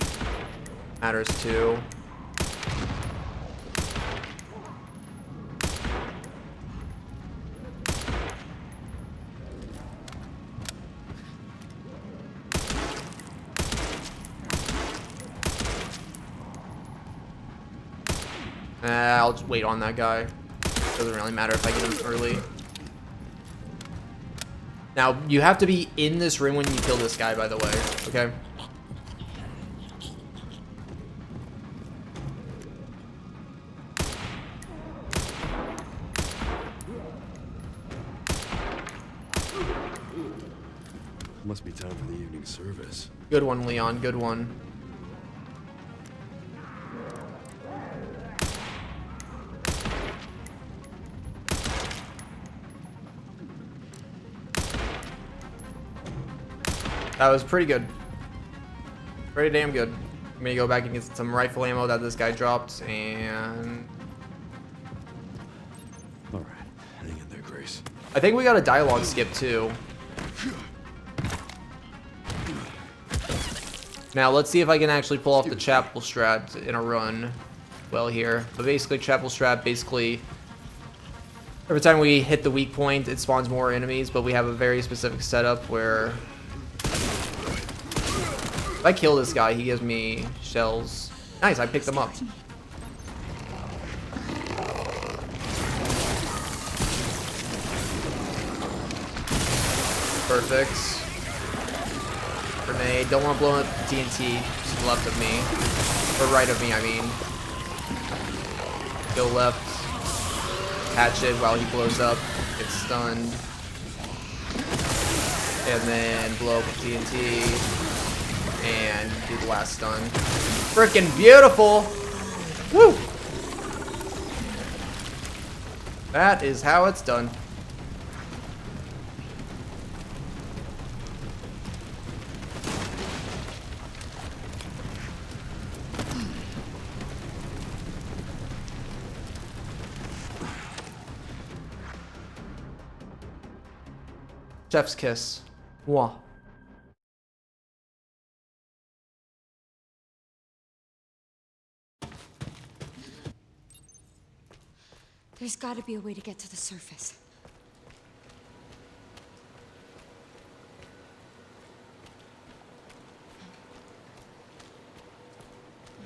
matters too. I'll just wait on that guy. Doesn't really matter if I get him early. Now, you have to be in this room when you kill this guy, by the way, okay? Must be time for the evening service. Good one, Leon, good one. That was pretty good. Pretty damn good. I'm gonna go back and get some rifle ammo that this guy dropped, and... Alright, hang in there, Grace. I think we got a dialogue skip, too. Now, let's see if I can actually pull off the chapel strat in a run well here. But basically, chapel strat, every time we hit the weak point, it spawns more enemies, but we have a very specific setup where... if I kill this guy, he gives me shells. Nice, I picked them up. Perfect. Grenade. Don't want to blow up TNT to the left of me. Or right of me, I mean. Go left. Catch it while he blows up. Get stunned. And then blow up with TNT. And do the last stun. Freaking beautiful! Woo! That is how it's done. Chef's kiss. Mwah. There's gotta be a way to get to the surface.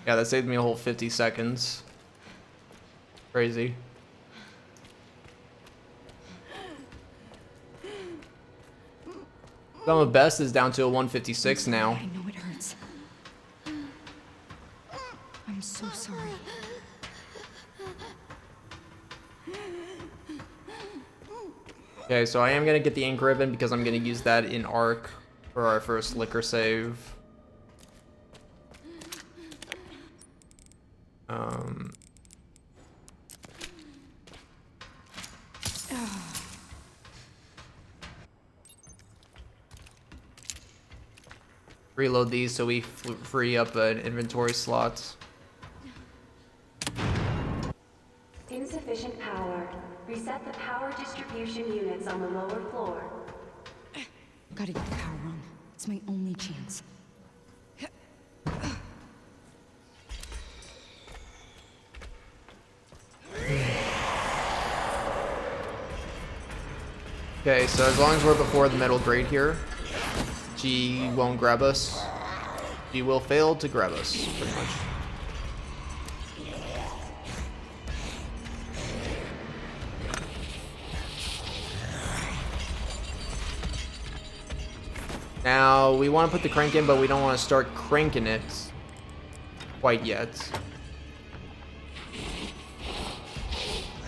Yeah, that saved me a whole 50 seconds. Crazy. Some of best is down to a 156 now. I know it hurts. I'm so sorry. Okay, so I am gonna get the ink ribbon because I'm gonna use that in Arc for our first liquor save. Reload these so we free up an inventory slot. Insufficient power. Reset the power distribution units on the lower floor. Gotta get the power on. It's my only chance. Okay, so as long as we're before the metal grate here, she won't grab us. She will fail to grab us, pretty much. Now, we want to put the crank in, but we don't want to start cranking it quite yet.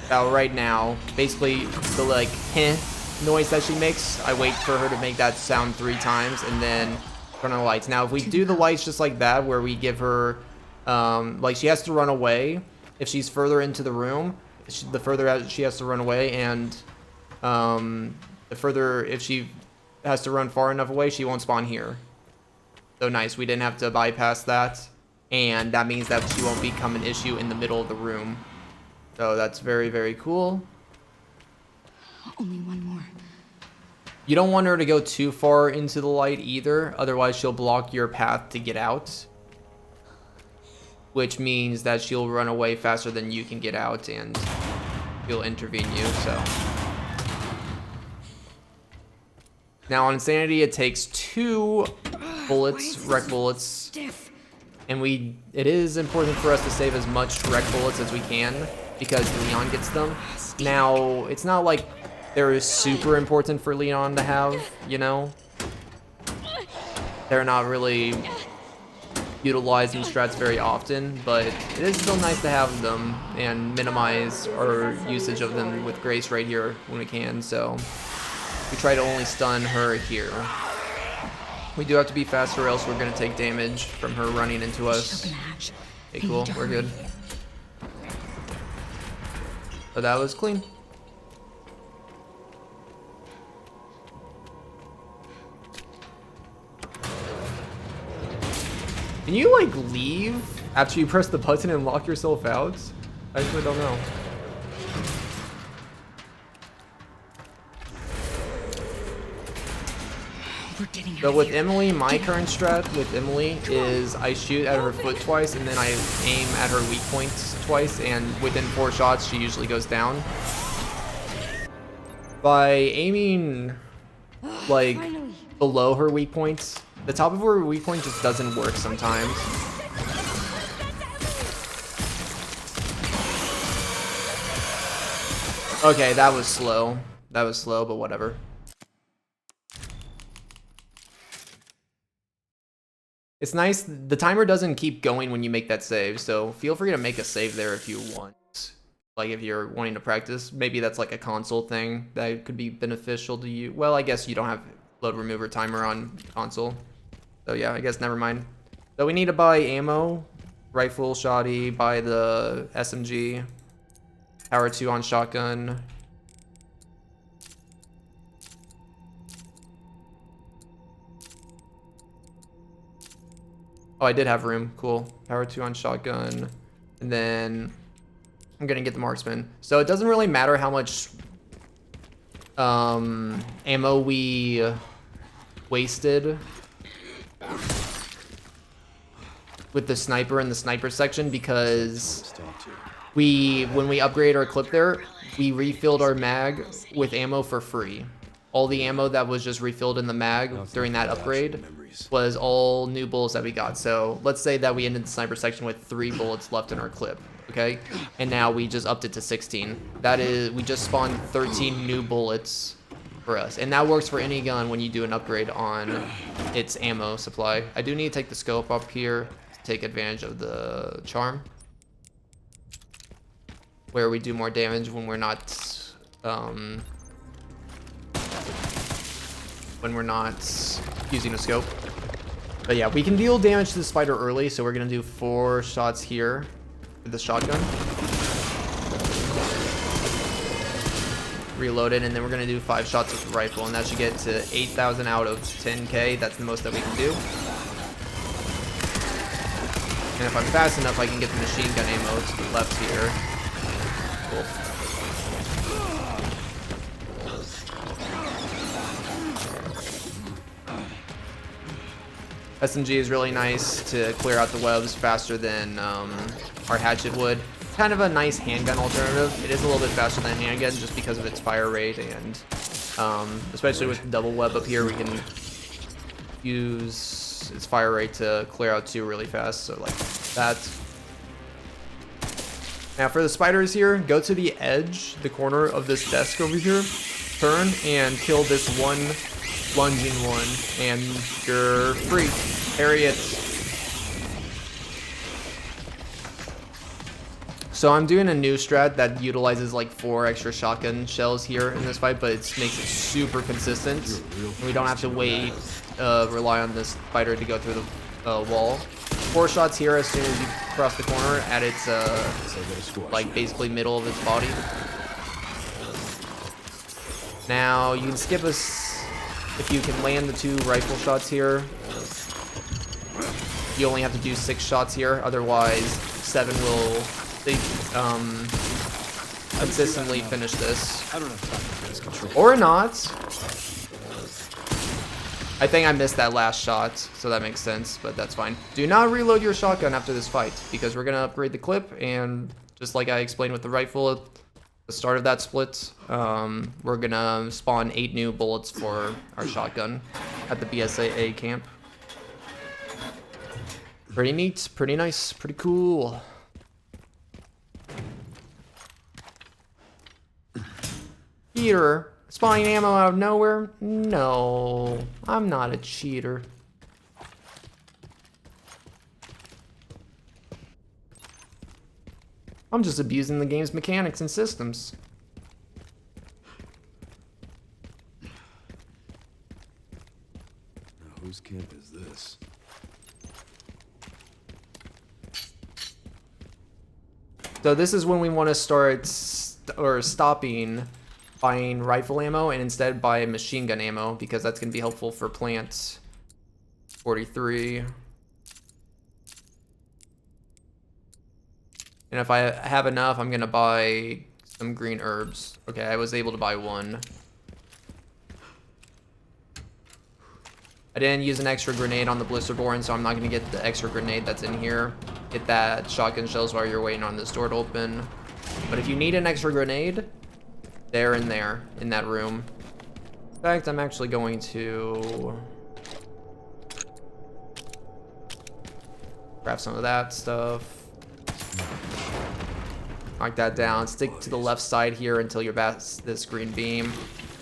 Now, right now, basically, the, like, heh noise that she makes, I wait for her to make that sound 3 times, and then turn on the lights. Now, if we do the lights just like that, where we give her, like, she has to run away. If she's further into the room, the further out she has to run away, and the further, if she has to run far enough away, she won't spawn here. So nice, we didn't have to bypass that, and that means that she won't become an issue in the middle of the room. So that's very, very cool. Only one more. You don't want her to go too far into the light either, otherwise she'll block your path to get out. Which means that she'll run away faster than you can get out, and she'll intervene you, so. Now on Insanity, it takes 2 bullets, rec bullets. Stiff. And it is important for us to save as much rec bullets as we can, because Leon gets them. Now, it's not like they're super important for Leon to have, you know? They're not really utilized in strats very often, but it is still nice to have them and minimize our usage of them with Grace right here when we can, so we try to only stun her here. We do have to be faster or else we're going to take damage from her running into us. Okay, cool, we're good. So that was clean. Can you, like, leave after you press the button and lock yourself out? I actually don't know. We're getting So with Emily, my current strat with Emily is I shoot at her foot twice and then I aim at her weak points twice, and within 4 shots she usually goes down. By aiming, like, below her weak points, the top of her weak point just doesn't work sometimes. Okay, that was slow. That was slow, but whatever. It's nice, the timer doesn't keep going when you make that save, so feel free to make a save there if you want. Like, if you're wanting to practice, maybe that's like a console thing that could be beneficial to you. Well, I guess you don't have load remover timer on console. So yeah, I guess never mind. So we need to buy ammo, rifle, shoddy, buy the SMG, power 2 on shotgun. Oh, I did have room. Cool. Power 2 on shotgun. And then I'm going to get the marksman. So it doesn't really matter how much ammo we wasted with the sniper in the sniper section, because when we upgrade our clip there, we refilled our mag with ammo for free. All the ammo that was just refilled in the mag during that upgrade was all new bullets that we got. So let's say that we ended the sniper section with 3 bullets left in our clip, okay? And now we just upped it to 16. That is, we just spawned 13 new bullets for us. And that works for any gun when you do an upgrade on its ammo supply. I do need to take the scope up here to take advantage of the charm, where we do more damage when we're not using a scope. But yeah, we can deal damage to the spider early, so we're gonna do 4 shots here with the shotgun. Reload it, and then we're gonna do 5 shots with the rifle, and that should get to 8,000 out of 10k. That's the most that we can do. And if I'm fast enough, I can get the machine gun ammo to the left here. Cool. SMG is really nice to clear out the webs faster than our hatchet would. Kind of a nice handgun alternative. It is a little bit faster than handgun just because of its fire rate, and especially with the double web up here, we can use its fire rate to clear out 2 really fast. So like that. Now for the spiders here, go to the edge, the corner of this desk over here, turn and kill this one lunging one, and you're free. Parry it. So I'm doing a new strat that utilizes like 4 extra shotgun shells here in this fight, but it makes it super consistent. We don't have to wait, rely on this spider to go through the wall. 4 shots here as soon as you cross the corner at its like basically middle of its body. Now you can skip us if you can land the 2 rifle shots here. You only have to do 6 shots here, otherwise 7 will consistently finish this. Or not. I think I missed that last shot, so that makes sense, but that's fine. Do not reload your shotgun after this fight, because we're gonna upgrade the clip, and just like I explained with the rifle at the start of that split, we're gonna spawn 8 new bullets for our shotgun at the BSAA camp. Pretty neat, pretty nice, pretty cool. Cheater. Spawning ammo out of nowhere? No, I'm not a cheater. I'm just abusing the game's mechanics and systems. Now, whose camp is this? So this is when we want to start stopping buying rifle ammo and instead buy machine gun ammo, because that's going to be helpful for plant 43. And if I have enough, I'm going to buy some green herbs. Okay, I was able to buy 1. I didn't use an extra grenade on the Blisterborn, so I'm not going to get the extra grenade that's in here. Get that shotgun shells while you're waiting on this door to open. But if you need an extra grenade, they're in there, in that room. In fact, I'm actually going to grab some of that stuff. Knock that down. Stick to the left side here until you're past this green beam,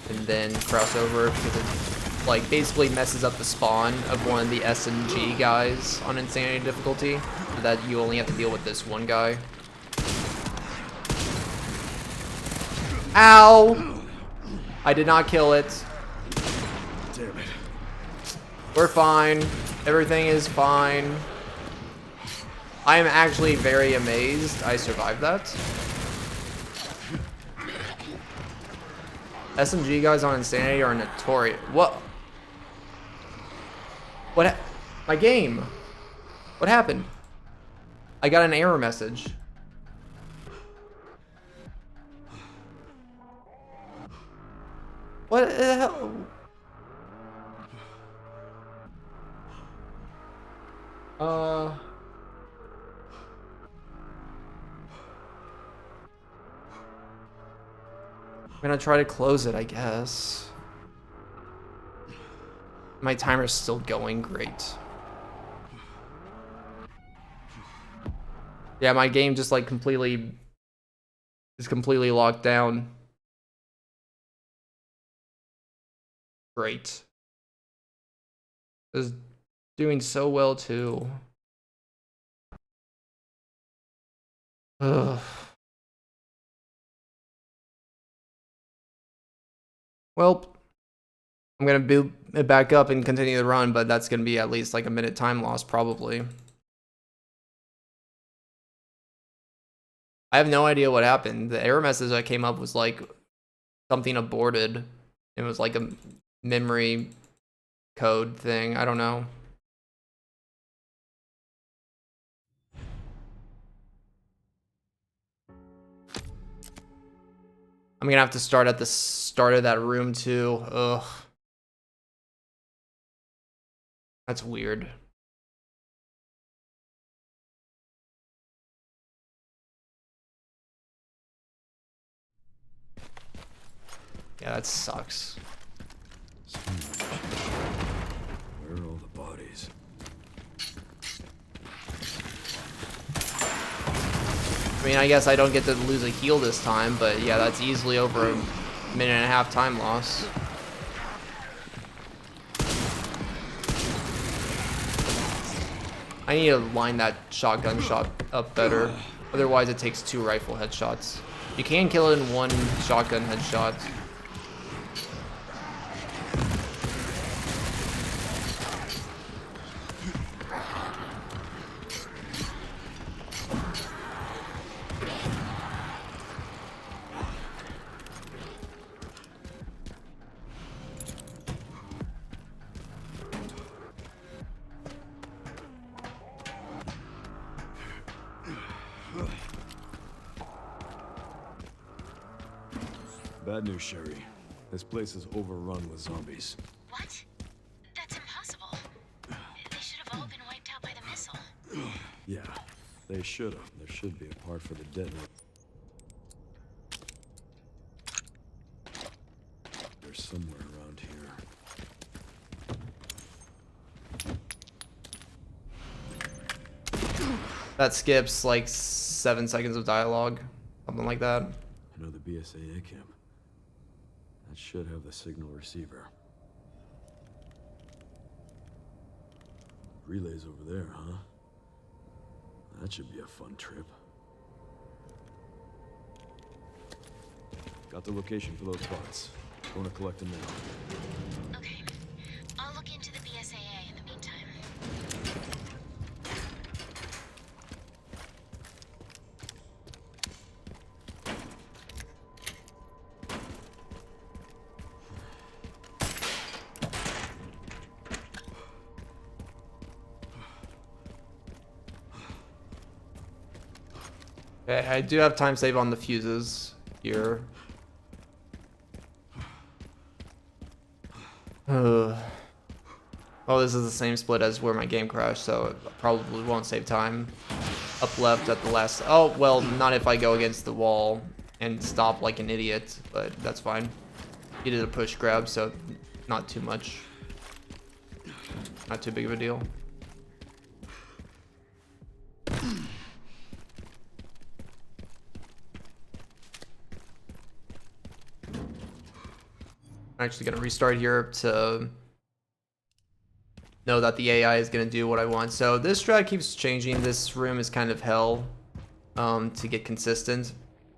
and then cross over, because it like basically messes up the spawn of one of the S&G guys on insanity difficulty, so that you only have to deal with this one guy. Ow! I did not kill it. Damn it. We're fine. Everything is fine. I am actually very amazed I survived that. SMG guys on Insanity are notorious. What? My game. What happened? I got an error message. What the hell? I'm gonna try to close it, I guess. My timer's still going great. Yeah, my game just like is completely locked down. Great. Is doing so well too. Ugh. Well, I'm gonna boot it back up and continue the run, but that's gonna be at least like a minute time loss probably. I have no idea what happened. The error message that came up was like something aborted. It was like a memory code thing. I don't know. I'm gonna have to start at the start of that room too. Ugh. That's weird. Yeah, that sucks. Where are all the bodies? I mean, I guess I don't get to lose a heal this time, but yeah, that's easily over a minute and a half time loss. I need to line that shotgun shot up better. Otherwise, it takes 2 rifle headshots. You can kill it in 1 shotgun headshot. Bad news, Sherry. This place is overrun with zombies. What? That's impossible. They should have all been wiped out by the missile. Yeah, they should have. There should be a part for the detonator. They're somewhere around here. That skips like 7 seconds of dialogue. Something like that. Another BSAA camp. That should have the signal receiver. Relays over there, huh? That should be a fun trip. Got the location for those bots. Going to collect them now. Okay. I'll look into the BSAA in the meantime. Okay, I do have time save on the fuses here. Oh, this is the same split as where my game crashed, so it probably won't save time. Up left at the last. Oh, well, not if I go against the wall and stop like an idiot, but that's fine. He did a push grab, so not too much. Not too big of a deal. I'm actually going to restart here to know that the AI is going to do what I want. So this strat keeps changing. This room is kind of hell to get consistent.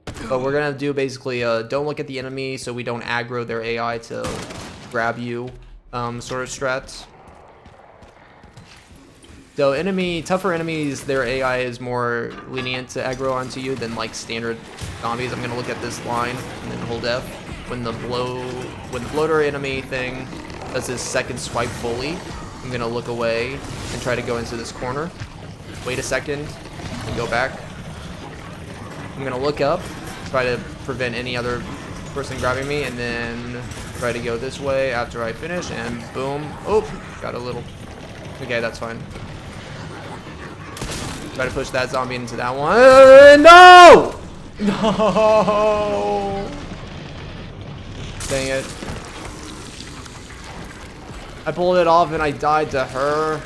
But we're going to do basically don't look at the enemy so we don't aggro their AI to grab you sort of strats. So tougher enemies, their AI is more lenient to aggro onto you than like standard zombies. I'm going to look at this line and then hold F. When the bloater enemy thing does his second swipe fully, I'm gonna look away and try to go into this corner. Wait a second and go back. I'm gonna look up, try to prevent any other person grabbing me, and then try to go this way after I finish, and boom. Oh, got a little. Okay, that's fine. Try to push that zombie into that one. No! No! Dang it. I pulled it off and I died to her.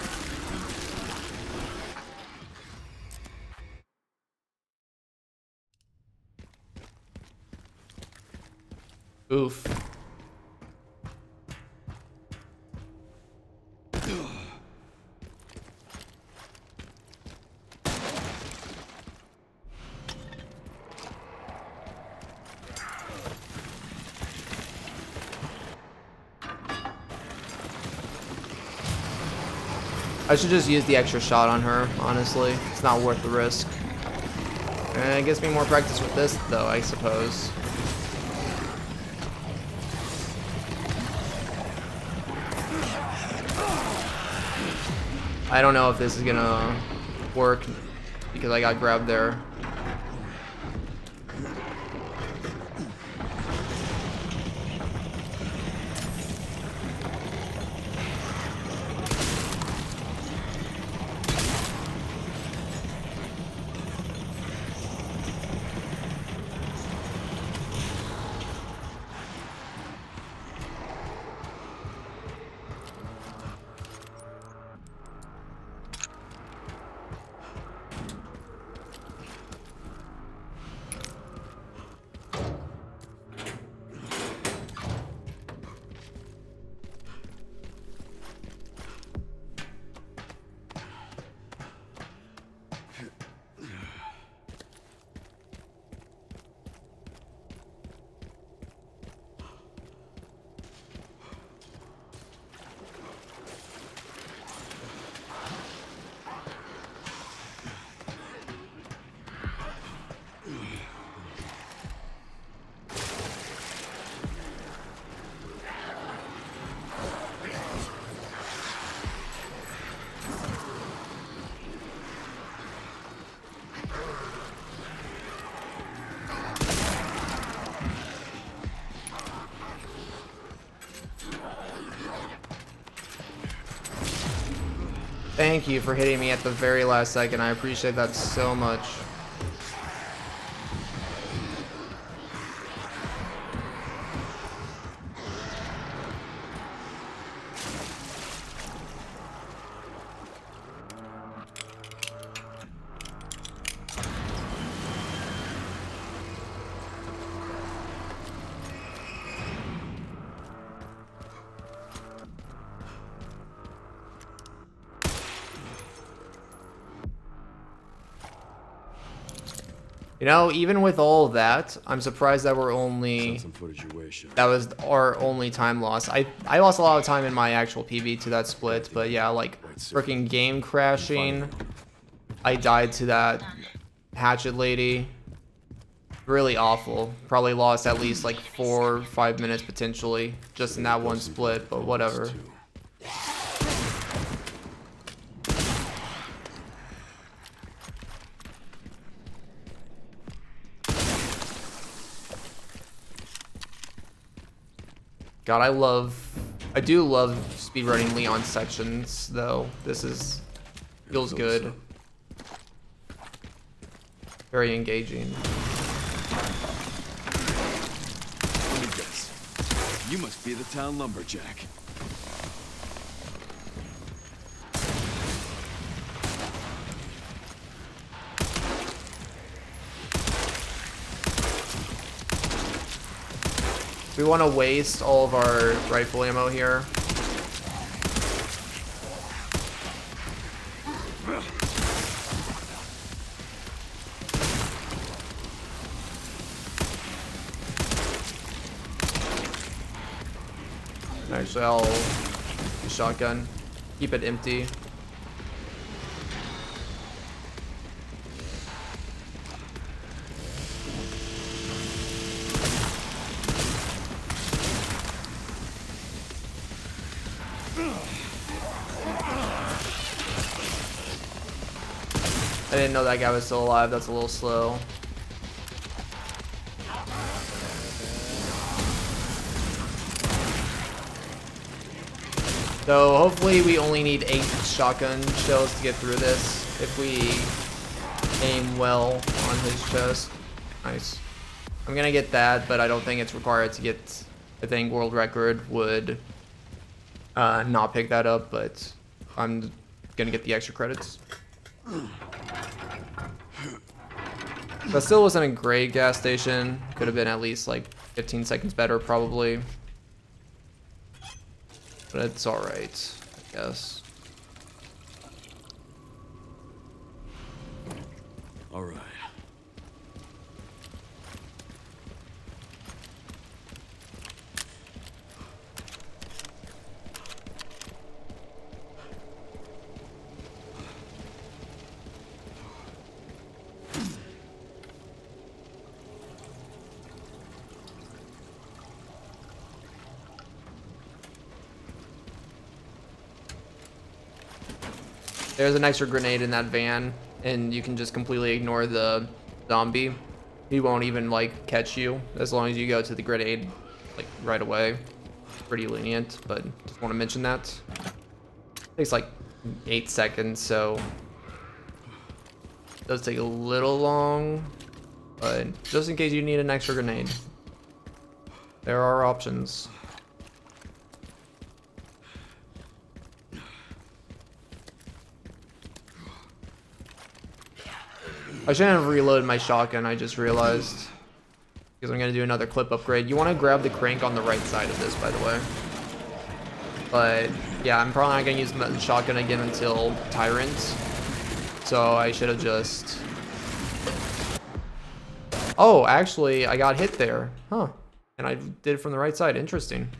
Oof. I should just use the extra shot on her, honestly. It's not worth the risk. And it gives me more practice with this, though, I suppose. I don't know if this is gonna work because I got grabbed there. Thank you for hitting me at the very last second. I appreciate that so much. You know, even with all of that, I'm surprised that we're only... That was our only time loss. I lost a lot of time in my actual PV to that split, but yeah, like, freaking game crashing. I died to that hatchet lady. Really awful. Probably lost at least like 4 or 5 minutes potentially, just in that one split, but whatever. God, I do love speedrunning Leon sections, though. This feels good. Very engaging. Let me guess. You must be the town lumberjack. We want to waste all of our rifle ammo here. Actually, I'll use shotgun. Keep it empty. I didn't know that guy was still alive. That's a little slow. So hopefully we only need 8 shotgun shells to get through this if we aim well on his chest. Nice. I'm gonna get that, but I don't think it's required to get. I think world record would not pick that up, but I'm gonna get the extra credits. That still wasn't a great gas station. Could have been at least like 15 seconds better, probably. But it's alright, I guess. All right. There's an extra grenade in that van, and you can just completely ignore the zombie. He won't even like catch you as long as you go to the grenade like right away. Pretty lenient, but just want to mention that. Takes like 8 seconds, so it does take a little long, but just in case you need an extra grenade, there are options. I shouldn't have reloaded my shotgun, I just realized. Because I'm going to do another clip upgrade. You want to grab the crank on the right side of this, by the way. But, yeah, I'm probably not going to use the shotgun again until Tyrant. So I should have just... Oh, actually, I got hit there. Huh. And I did it from the right side. Interesting.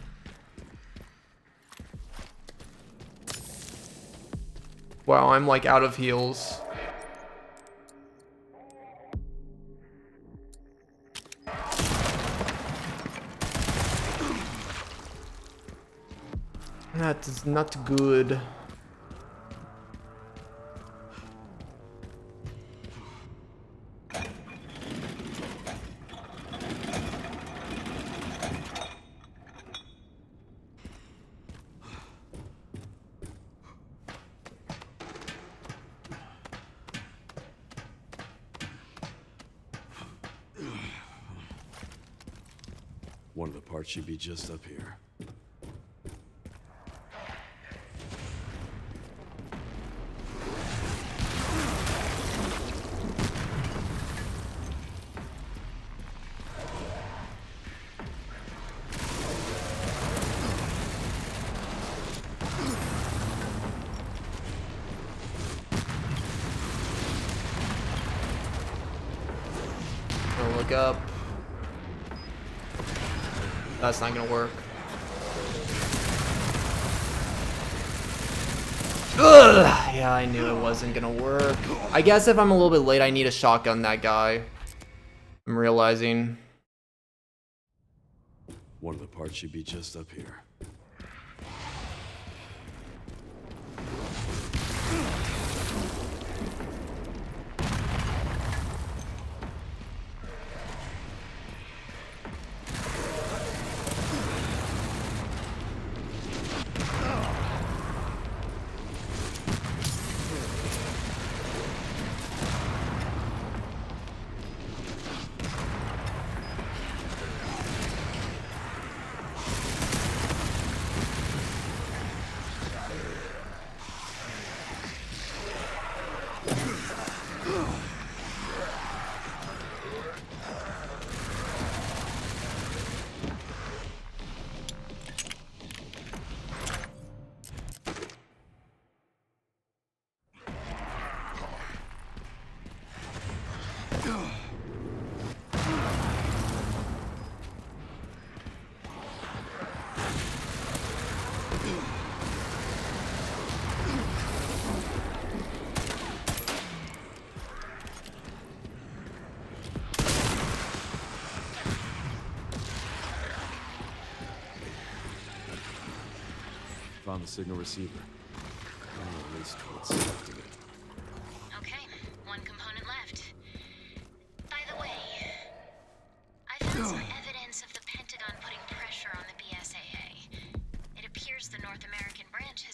Wow, I'm like out of heals. That is not good. One of the parts should be just up here. I'll look up. That's not gonna work. Ugh! Yeah, I knew it wasn't gonna work. I guess if I'm a little bit late, I need a shotgun that guy. I'm realizing. One of the parts should be just up here. Found the signal receiver. Oh, at least what's left of it. Okay, one component left. By the way, I found some evidence of the Pentagon putting pressure on the BSAA. It appears the North American branch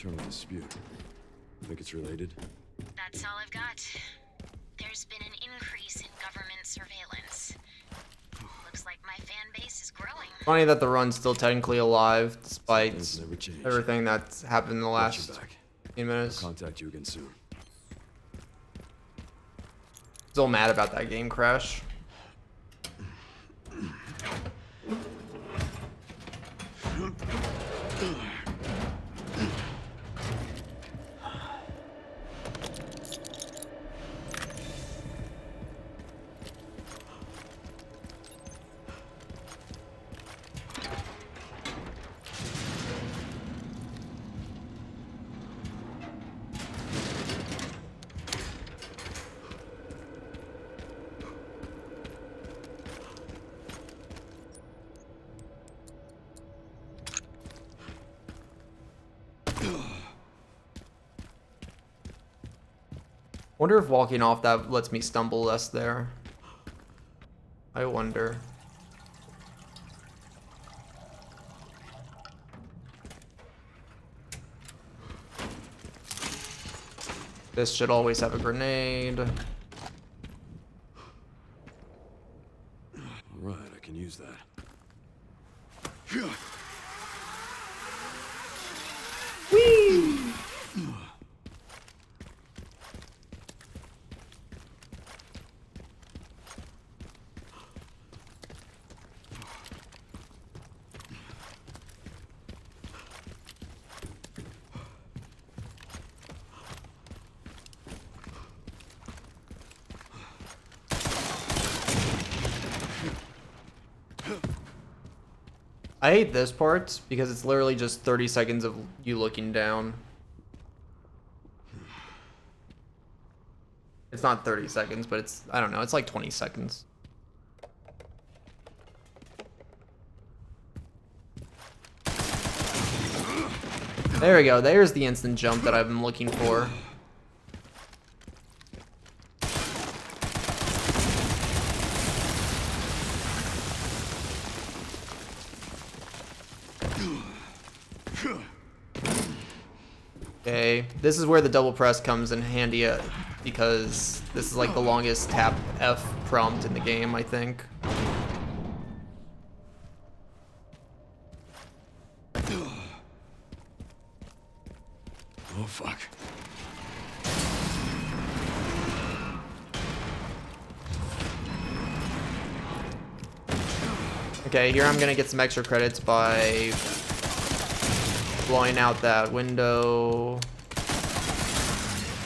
internal dispute. Think it's related? That's all I've got. There's been an increase in government surveillance. Looks like my fan base is growing. Funny that the run's still technically alive, despite Things never change. everything that's happened in the Watch last your back. few minutes. Contact you again soon. Still mad about that game crash. Wonder if walking off that lets me stumble less there. I wonder. This should always have a grenade. Alright, I can use that. I hate this part because it's literally just 30 seconds of you looking down. It's not 30 seconds, but it's, I don't know, it's like 20 seconds. There we go, there's the instant jump that I've been looking for. Okay, this is where the double press comes in handy because this is like the longest tap F prompt in the game, I think. Oh fuck. Okay, here I'm gonna get some extra credits by blowing out that window.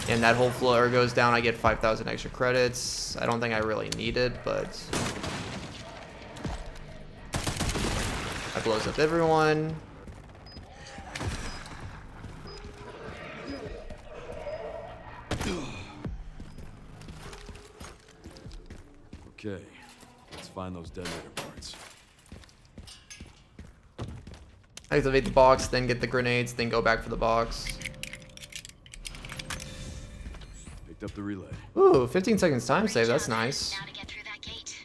And that whole floor goes down, I get 5,000 extra credits. I don't think I really need it, but that blows up everyone. Okay, let's find those detonator parts. Activate the box, then get the grenades, then go back for the box. Picked up the relay. Ooh, 15 seconds time Great save, that's job. nice. Now to get through that gate.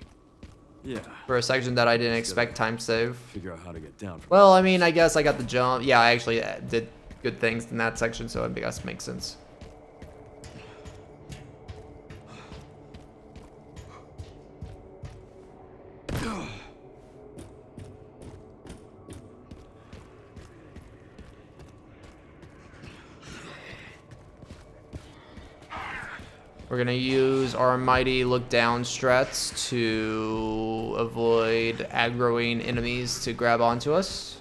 Yeah. For a section that I didn't expect time save. Figure out how to get down from Well, I mean, I guess I got the jump. Yeah, I actually did good things in that section, so I guess it makes sense. We're gonna use our mighty look down strats to avoid aggroing enemies to grab onto us.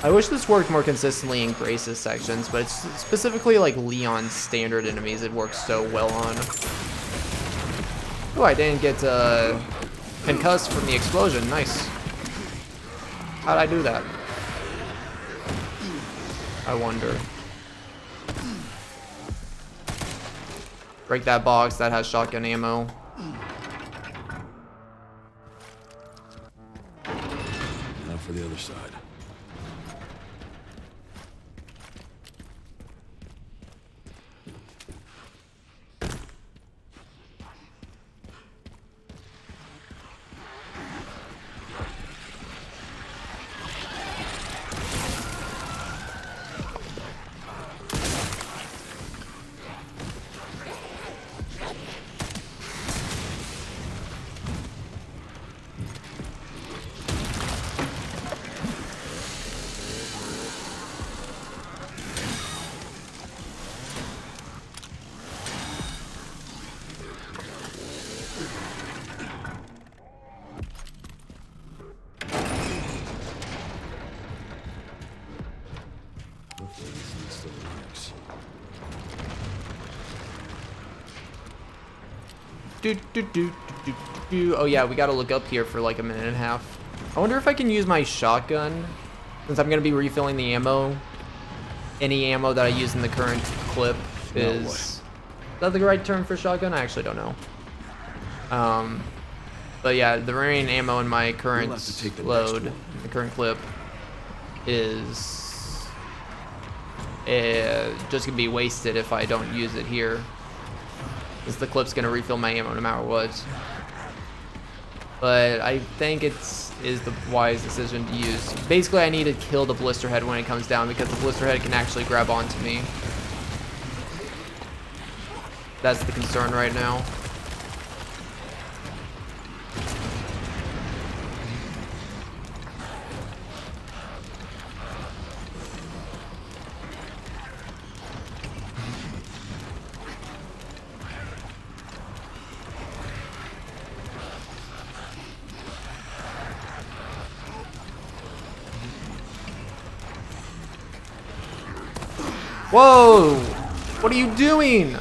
I wish this worked more consistently in Grace's sections, but it's specifically like Leon's standard enemies it works so well on. Oh, I didn't get concussed from the explosion. Nice. How'd I do that? I wonder. Break that box that has shotgun ammo. Now for the other side. Oh yeah, we gotta look up here for like a minute and a half. I wonder if I can use my shotgun, since I'm gonna be refilling the ammo. Any ammo that I use in the current clip is that the right term for shotgun? I actually don't know. But yeah, the remaining ammo in my current load, the current clip, is just gonna be wasted if I don't use it here. Because the clip's gonna refill my ammo no matter what. But I think is the wise decision to use. Basically, I need to kill the blister head when it comes down because the blister head can actually grab onto me. That's the concern right now. Whoa! What are you doing?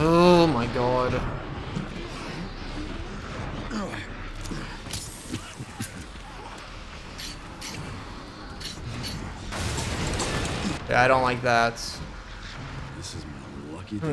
Oh my god. Yeah, I don't like that. This is my lucky day.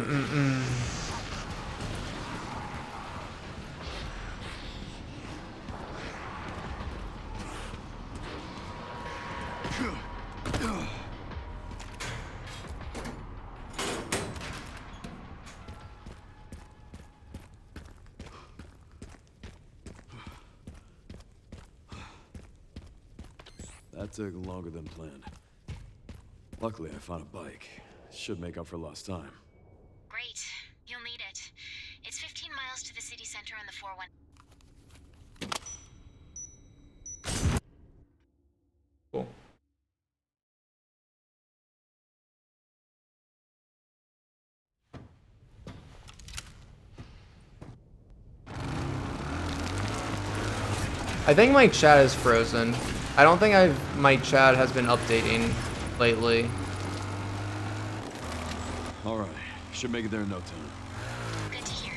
That took longer than planned. Luckily, I found a bike. Should make up for lost time. Great. You'll need it. It's 15 miles to the city center on the 4-1. Cool. I think my chat is frozen. I don't think my chat has been updating lately. All right, should make it there in no time. Good to hear.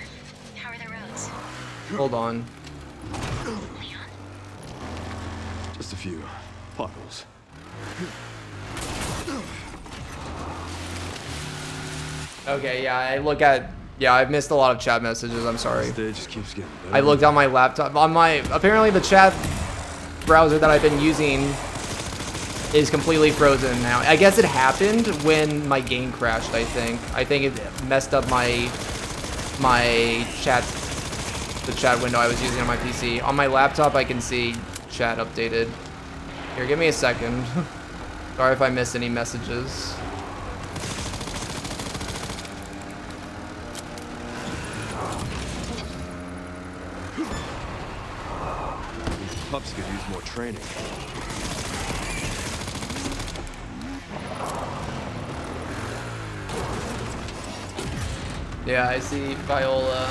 How are the roads? Hold on. Leon? Just a few potholes. Okay, yeah, I've missed a lot of chat messages, I'm sorry. This day just keeps getting better. I looked on my laptop, apparently the chat browser that I've been using is completely frozen now. I guess it happened when my game crashed, I think. I think it messed up the chat window I was using on my PC. On my laptop, I can see chat updated. Here, give me a second. Sorry if I missed any messages. Pups could use more training. Yeah, I see Viola.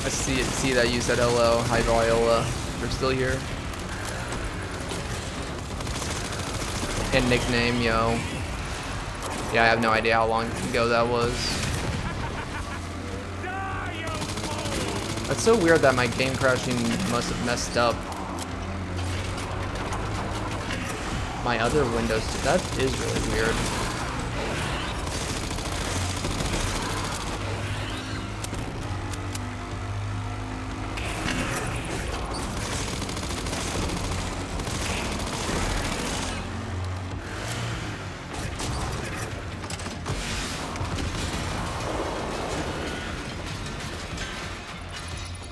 I see that you said hello. Hi, Viola. We're still here. And nickname, yo. Yeah, I have no idea how long ago that was. That's so weird that my game crashing must have messed up my other windows. That is really weird.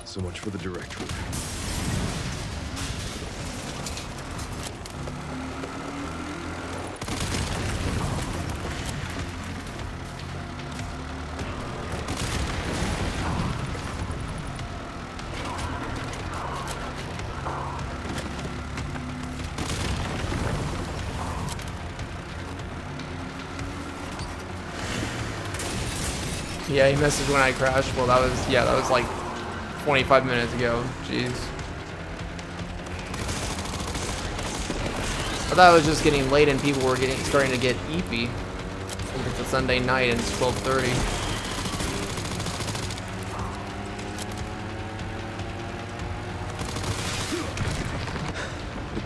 So much for the direct route. Yeah, he messaged when I crashed. Well, that was like 25 minutes ago. Jeez. I thought it was just getting late and people were starting to get eepy. I think it's a Sunday night and it's 12:30.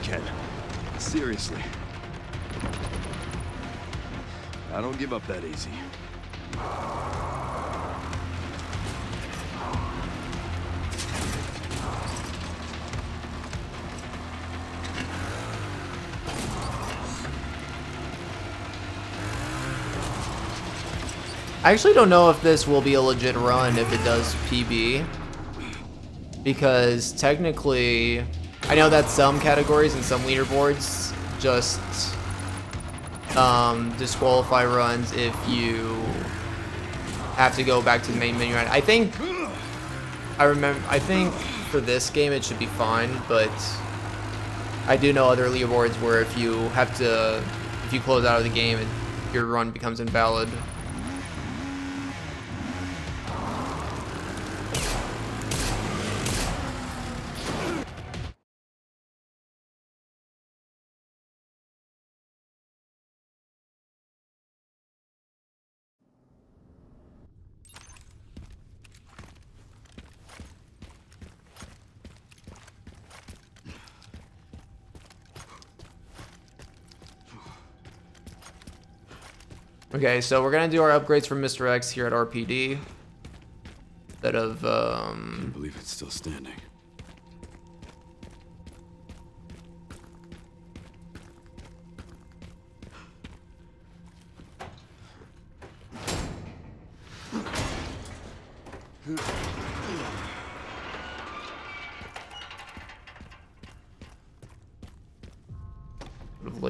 Ken, seriously. I don't give up that easy. I actually don't know if this will be a legit run if it does PB. Because technically, I know that some categories and some leaderboards just disqualify runs if you have to go back to the main menu. I think for this game it should be fine, but I do know other leaderboards where if you close out of the game, your run becomes invalid. Okay, so we're gonna do our upgrades from Mr. X here at RPD. Instead of Can't believe it's still standing.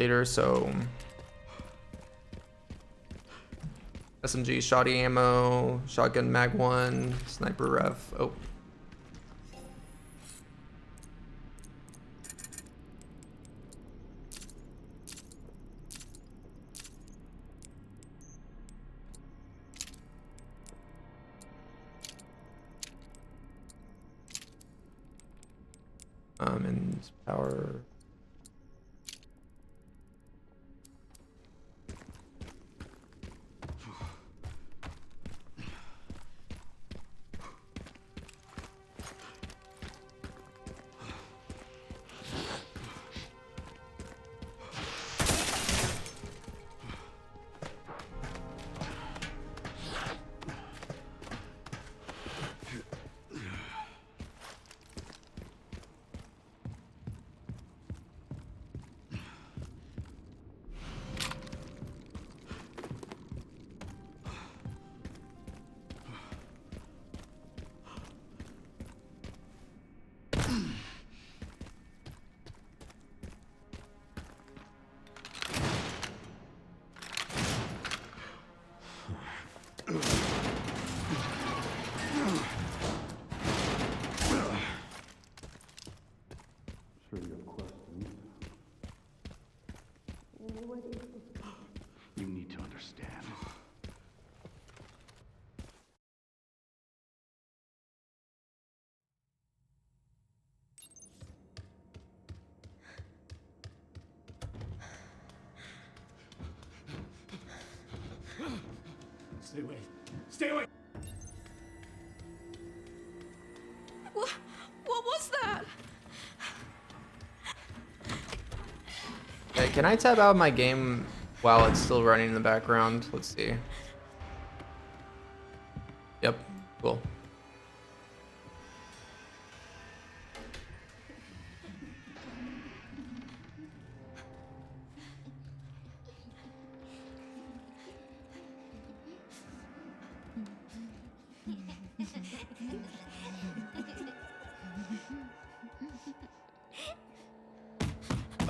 later, so SMG, shoddy ammo, shotgun mag 1, sniper ref. Oh. And power. You need to understand. Stay away. Stay away. What was that? Okay, can I tab out my game while it's still running in the background? Let's see. Yep, cool.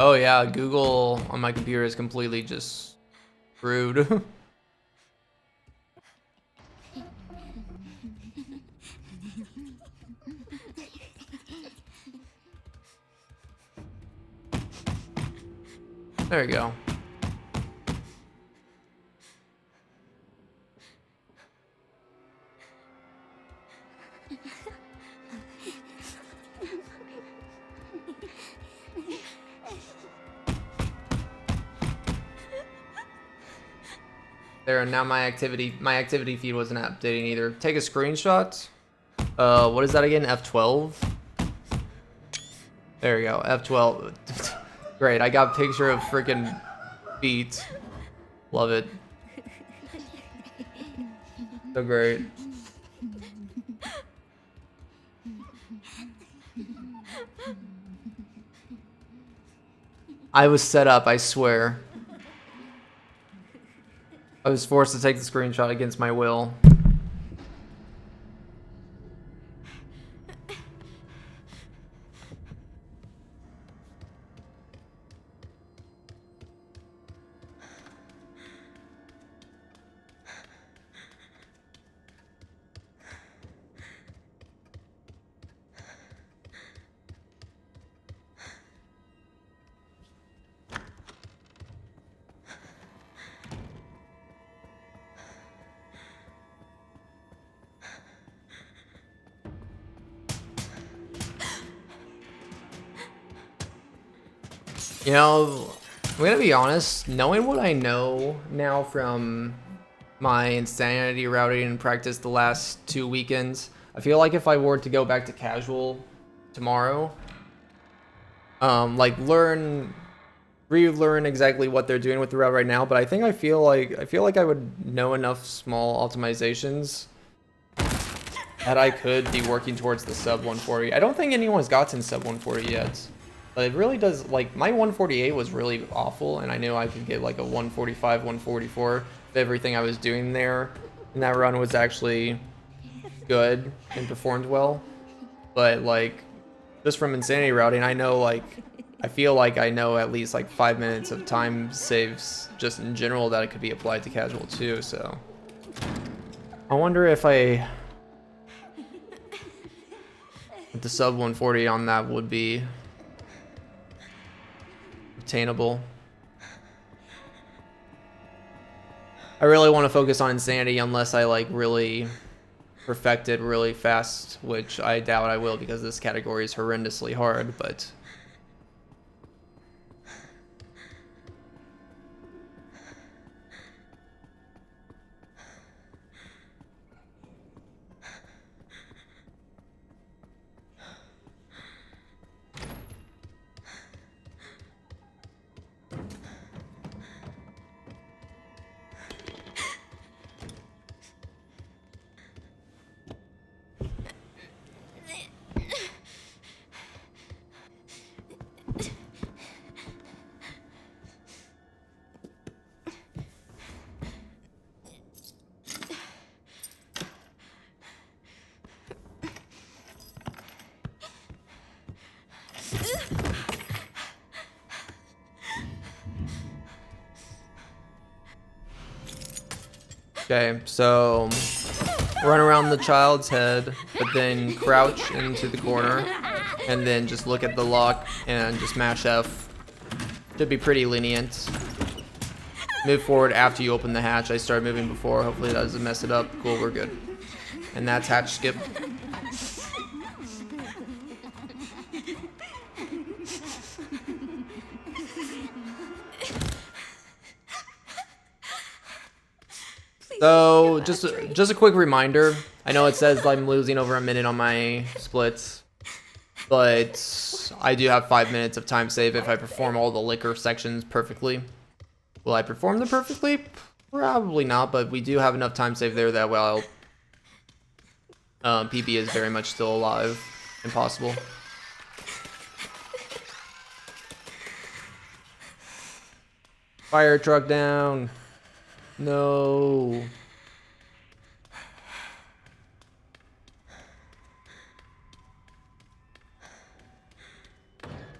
Oh yeah, Google on my computer is completely just rude. There we go. There, and now my activity feed wasn't updating either. Take a screenshot. What is that again? F12? There you go, F12. Great, I got a picture of freaking feet. Love it. So great. I was set up, I swear. I was forced to take the screenshot against my will. You know, I'm gonna be honest, knowing what I know now from my insanity routing practice the last 2 weekends, I feel like if I were to go back to casual tomorrow, like relearn exactly what they're doing with the route right now, but I feel like I would know enough small optimizations that I could be working towards the sub 140. I don't think anyone's gotten sub 140 yet. But it really does, like, my 148 was really awful, and I knew I could get like a 145, 144 if everything I was doing there in that run was actually good and performed well. But like, just from insanity routing, I know, like, I feel like I know at least like 5 minutes of time saves just in general that it could be applied to casual too, so. I wonder if the sub 140 on that would be attainable. I really want to focus on insanity unless I like really perfect it really fast, which I doubt I will because this category is horrendously hard, but okay, so run around the child's head, but then crouch into the corner, and then just look at the lock and just mash F. Should be pretty lenient. Move forward after you open the hatch. I started moving before. Hopefully that doesn't mess it up. Cool, we're good. And that's hatch skip. So just a quick reminder. I know it says I'm losing over a minute on my splits, but I do have 5 minutes of time save if I perform all the liquor sections perfectly. Will I perform them perfectly? Probably not, but we do have enough time save there that while PB is very much still alive and possible. Fire truck down. No.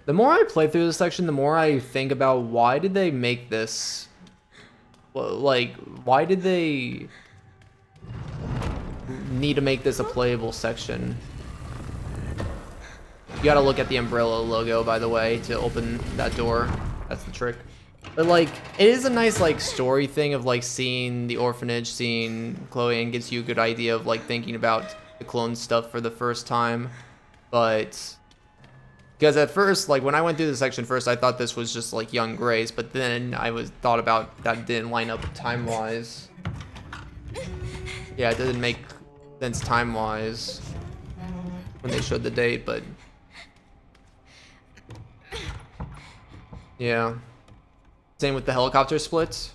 The more I play through this section, the more I think about why did they make this? Like, why did they need to make this a playable section? You gotta look at the umbrella logo, by the way, to open that door. That's the trick. But like, it is a nice like story thing of like seeing the orphanage, seeing Chloe, and gives you a good idea of like thinking about the clone stuff for the first time. But Because at first, like when I went through the section first, I thought this was just like Young Grace, but then I thought about that didn't line up time-wise. Yeah, it didn't make sense time-wise when they showed the date, but yeah. Same with the helicopter split.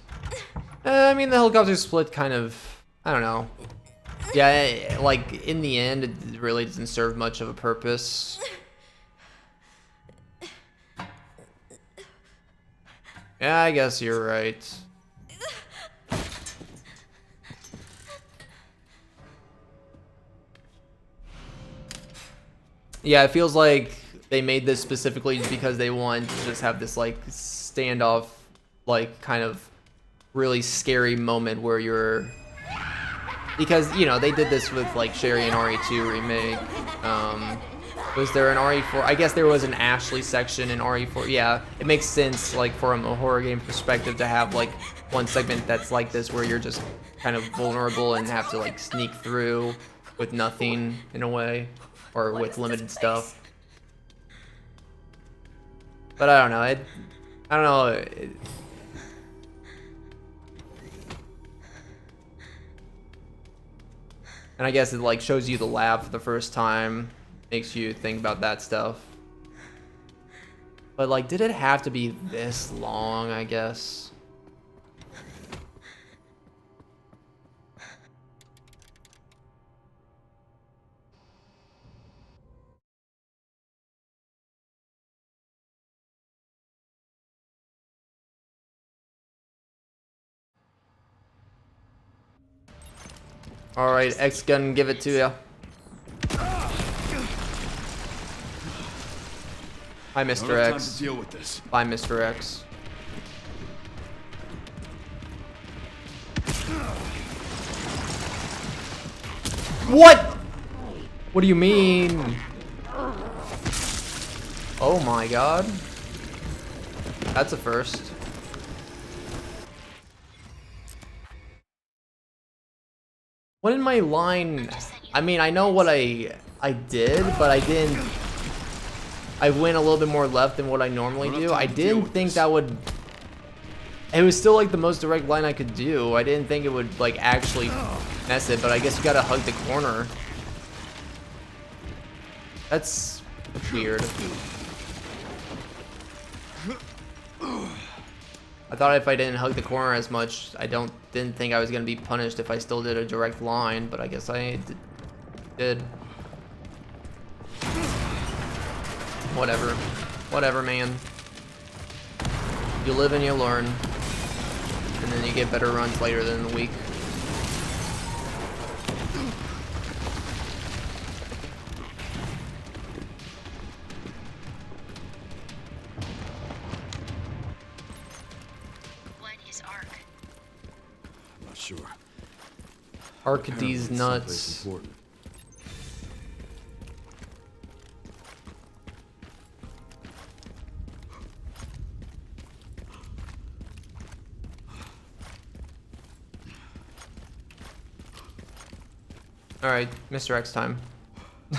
I mean, the helicopter split kind of, I don't know. Yeah, like in the end, it really doesn't serve much of a purpose. Yeah, I guess you're right. Yeah, it feels like they made this specifically because they wanted to just have this like standoff, like kind of really scary moment where you're, because you know they did this with like Sherry and RE2 remake. Was there an RE4? I guess there was an Ashley section in RE4. Yeah, it makes sense like from a horror game perspective to have like one segment that's like this where you're just kind of vulnerable and have to like sneak through with nothing in a way, or with limited stuff. But I don't know. I don't know. And I guess it like shows you the lab for the first time, makes you think about that stuff. But like, did it have to be this long, I guess? All right, X gun, give it to ya. Hi, Mr. Time X. to deal with this. Bye, Mr. X. What? What do you mean? Oh my god. That's a first. What in my line? I mean, I know what I did, but I went a little bit more left than what I normally do. I didn't think that would, it was still like the most direct line I could do. I didn't think it would like actually mess it, but I guess you gotta hug the corner. That's weird. I thought if I didn't hug the corner as much, I didn't think I was gonna be punished if I still did a direct line, but I guess I did. Whatever. Whatever, man. You live and you learn. And then you get better runs later than the week. What is ARC? I'm not sure. Arc Apparently these it's someplace nuts. important. Alright, Mr. X time. It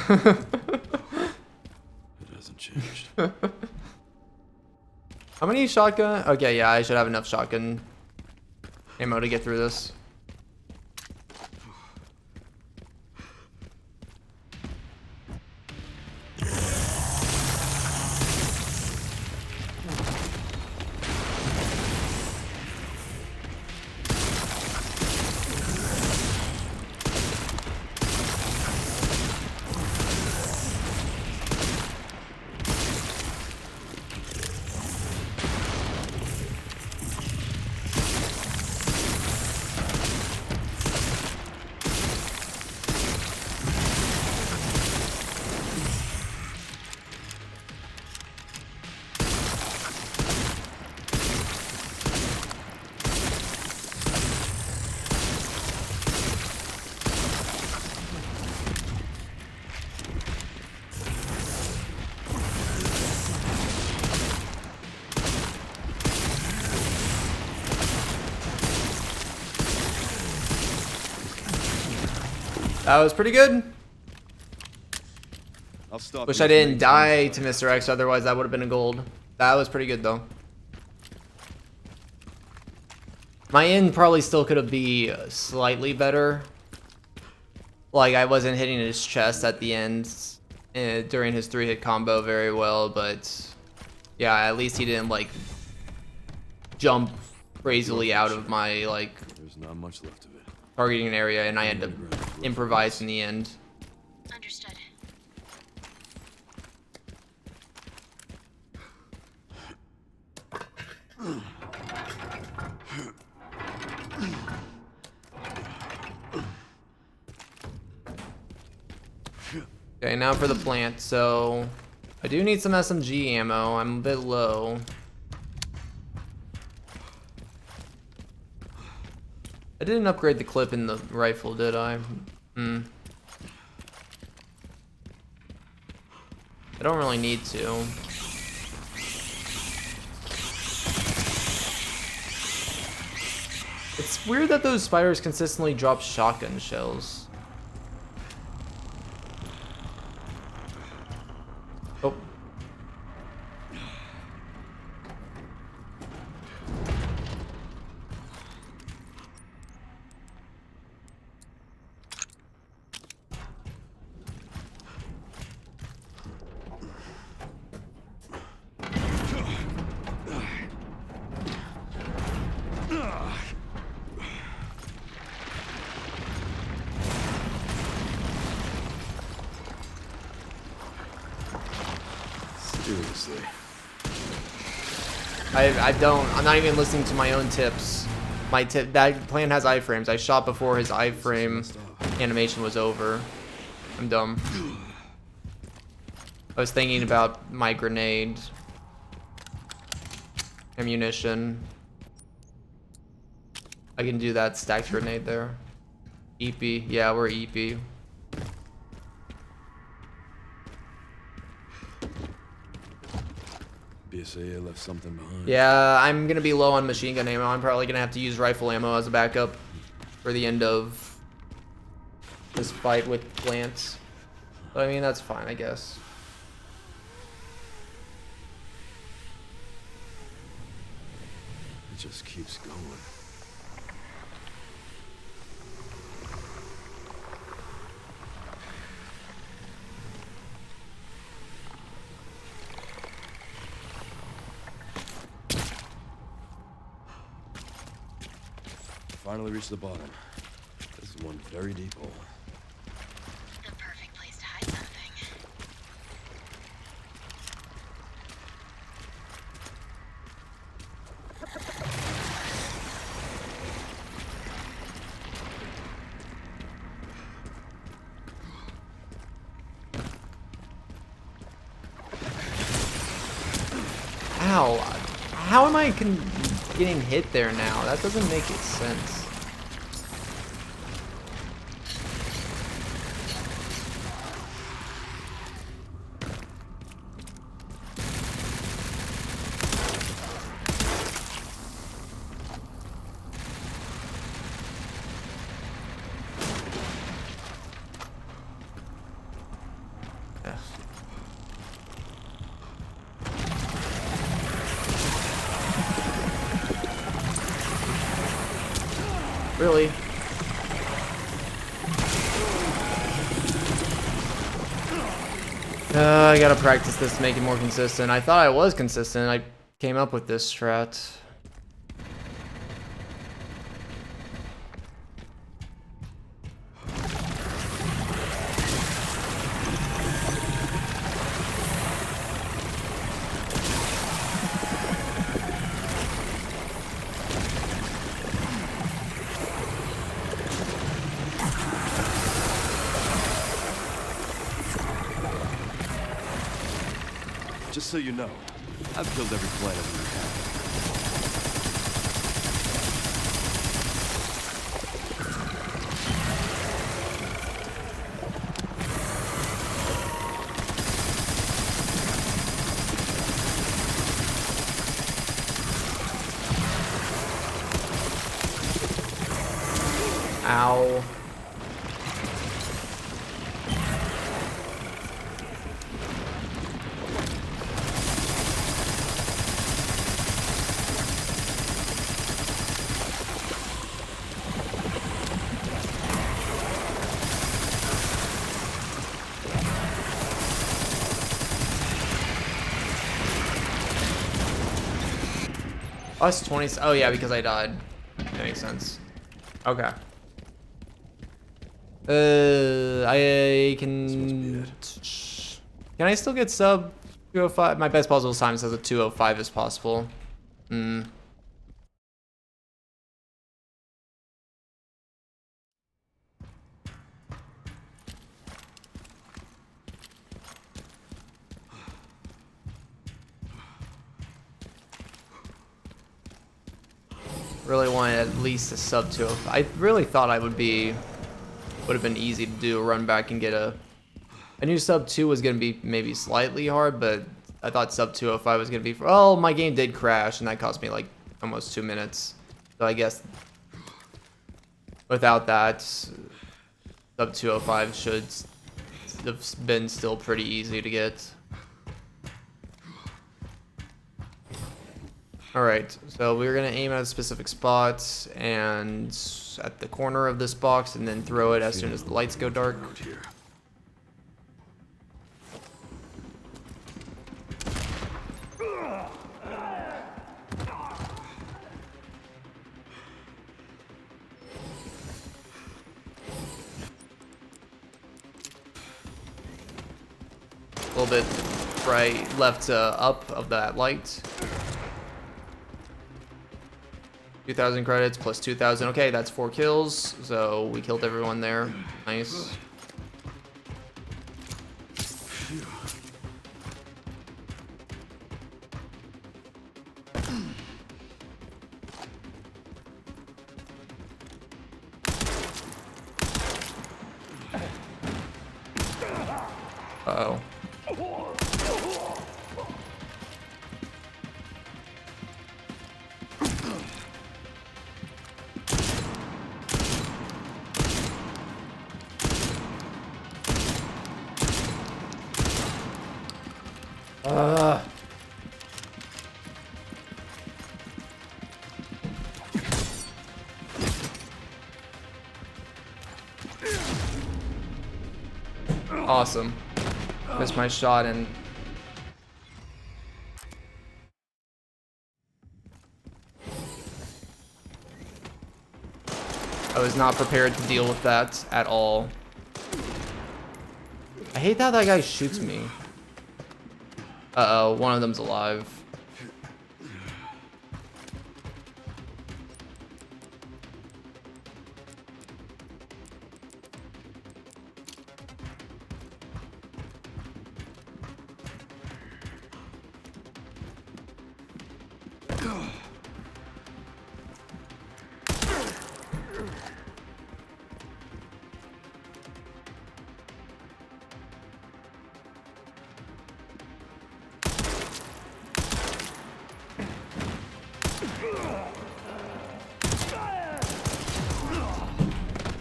hasn't changed. How many shotgun? Okay, yeah, I should have enough shotgun ammo to get through this. That was pretty good. I'll stop. Wish you I as many didn't times die as to I- Mr. X, otherwise that would have been a gold. That was pretty good though. My end probably still could have been slightly better. Like, I wasn't hitting his chest at the end during his 3-hit combo very well, but yeah, at least he didn't like jump crazily out of my like There's not much left of it. targeting area, and I end up improvising in the end. Understood. Okay, now for the plant. So I do need some SMG ammo. I'm a bit low. I didn't upgrade the clip in the rifle, did I? I don't really need to. It's weird that those spiders consistently drop shotgun shells. Oh. Seriously. I'm not even listening to my own tips. My tip, that plan has iframes. I shot before his iframe animation was over. I'm dumb. I was thinking about my grenade. Ammunition. I can do that stacked grenade there. EP, yeah, we're EP. BSAA left something behind. Yeah, I'm gonna be low on machine gun ammo. I'm probably gonna have to use rifle ammo as a backup for the end of this fight with plants. But I mean, that's fine, I guess. It just keeps going. Finally reached the bottom. This is one very deep hole. The perfect place to hide something. Ow. How am I getting hit there now? That doesn't make sense. Really? I gotta practice this to make it more consistent. I thought I was consistent. I came up with this strat. Just so you know, I've killed every planet in the camp. Ow. Us 20. Oh yeah, because I died. That makes sense. Okay. I can. Can I still get sub 205? My best possible time says a 205 is possible. Hmm. Really wanted at least a sub 205. I really thought I would have been easy to do a run back and get a. I knew sub 2 was gonna be maybe slightly hard, but I thought sub 205 was gonna be. Oh, my game did crash, and that cost me like almost 2 minutes. So I guess without that, sub 205 should have been still pretty easy to get. Alright, so we're gonna aim at a specific spot and at the corner of this box and then throw it as soon as the lights go dark. A little bit right, left up of that light. 2,000 credits plus 2,000. Okay, that's 4 kills. So we killed everyone there. Nice. Uh-oh. Awesome. Missed my shot and I was not prepared to deal with that at all. I hate how that guy shoots me. Uh-oh, one of them's alive.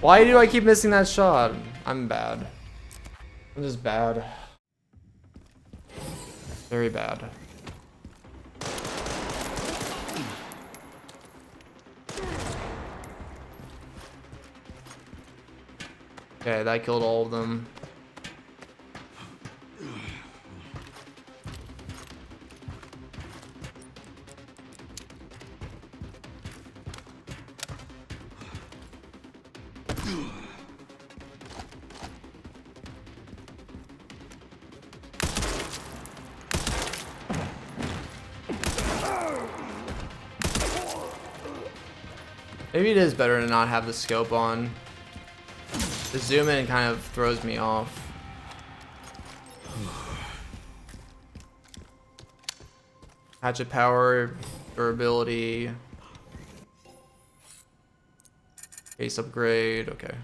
Why do I keep missing that shot? I'm bad. I'm just bad. Very bad. Okay, that killed all of them. Maybe it is better to not have the scope on. The zoom in kind of throws me off. Hatchet power, durability, case upgrade, okay.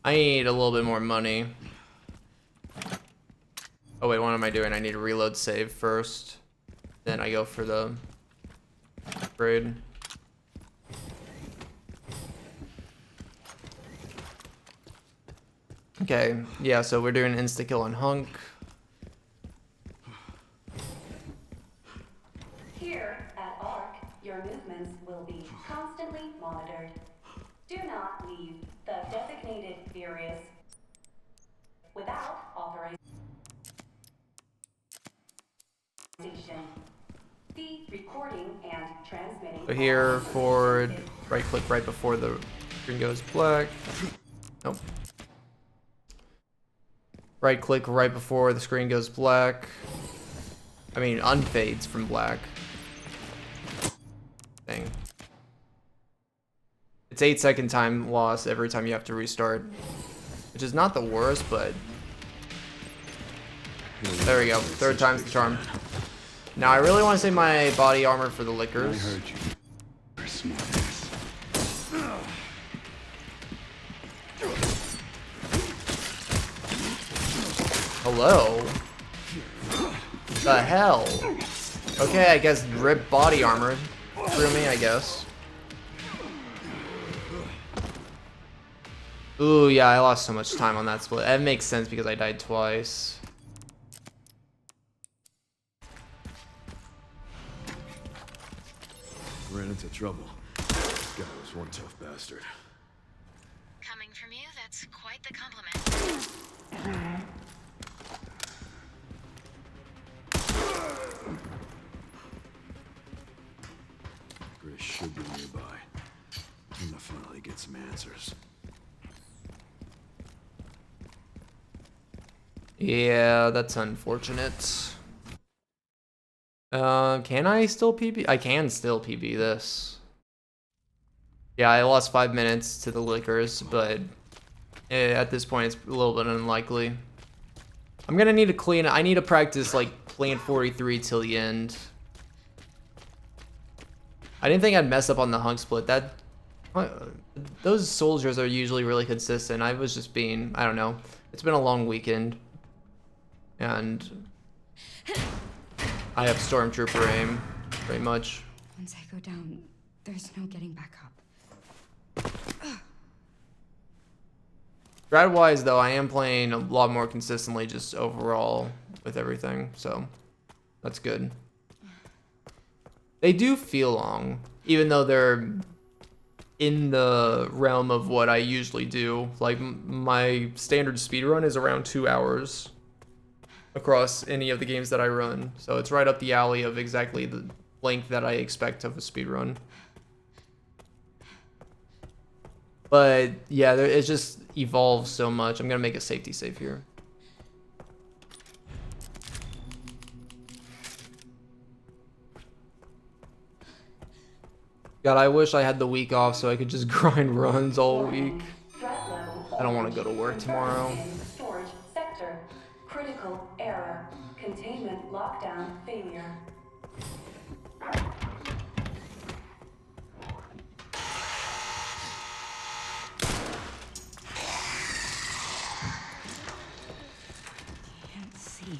I need a little bit more money. Oh wait, what am I doing? I need to reload save first. Then I go for the upgrade. Okay, yeah, so we're doing insta-kill on Hunk. Here at ARC, your movements will be constantly monitored. Do not leave the designated areas without authorization. The recording and transmitting. So here, forward, right click right before the screen goes black. Nope. Right click right before the screen goes black. I mean, unfades from black. Thing. It's 8-second time loss every time you have to restart, which is not the worst, but there we go. Third time's the charm. Now I really want to save my body armor for the I liquors. heard you. You're a smartass. Hello? The hell? Okay, I guess rip body armor. Through me, I guess. Ooh, yeah, I lost so much time on that split. That makes sense because I died twice. Ran into trouble. This guy was one tough bastard. Coming from you, that's quite the compliment. Grace should be nearby. I'm gonna finally get some answers. Yeah, that's unfortunate. Can I still PB? I can still PB this. Yeah, I lost 5 minutes to the liquors, but at this point it's a little bit unlikely. I'm gonna need to clean. I need to practice like playing 43 till the end. I didn't think I'd mess up on the Hunk split. Those soldiers are usually really consistent. I was just being, I don't know. It's been a long weekend, and I have Stormtrooper aim, pretty much. Once I go down, there's no getting back up. Strat-wise, though, I am playing a lot more consistently just overall with everything, so that's good. They do feel long, even though they're in the realm of what I usually do. Like, my standard speedrun is around 2 hours across any of the games that I run, so it's right up the alley of exactly the length that I expect of a speedrun. But yeah, it just evolves so much. I'm gonna make a safety save here. God, I wish I had the week off so I could just grind runs all week. I don't want to go to work tomorrow. Storage sector. Critical error. Containment lockdown failure. Can't see.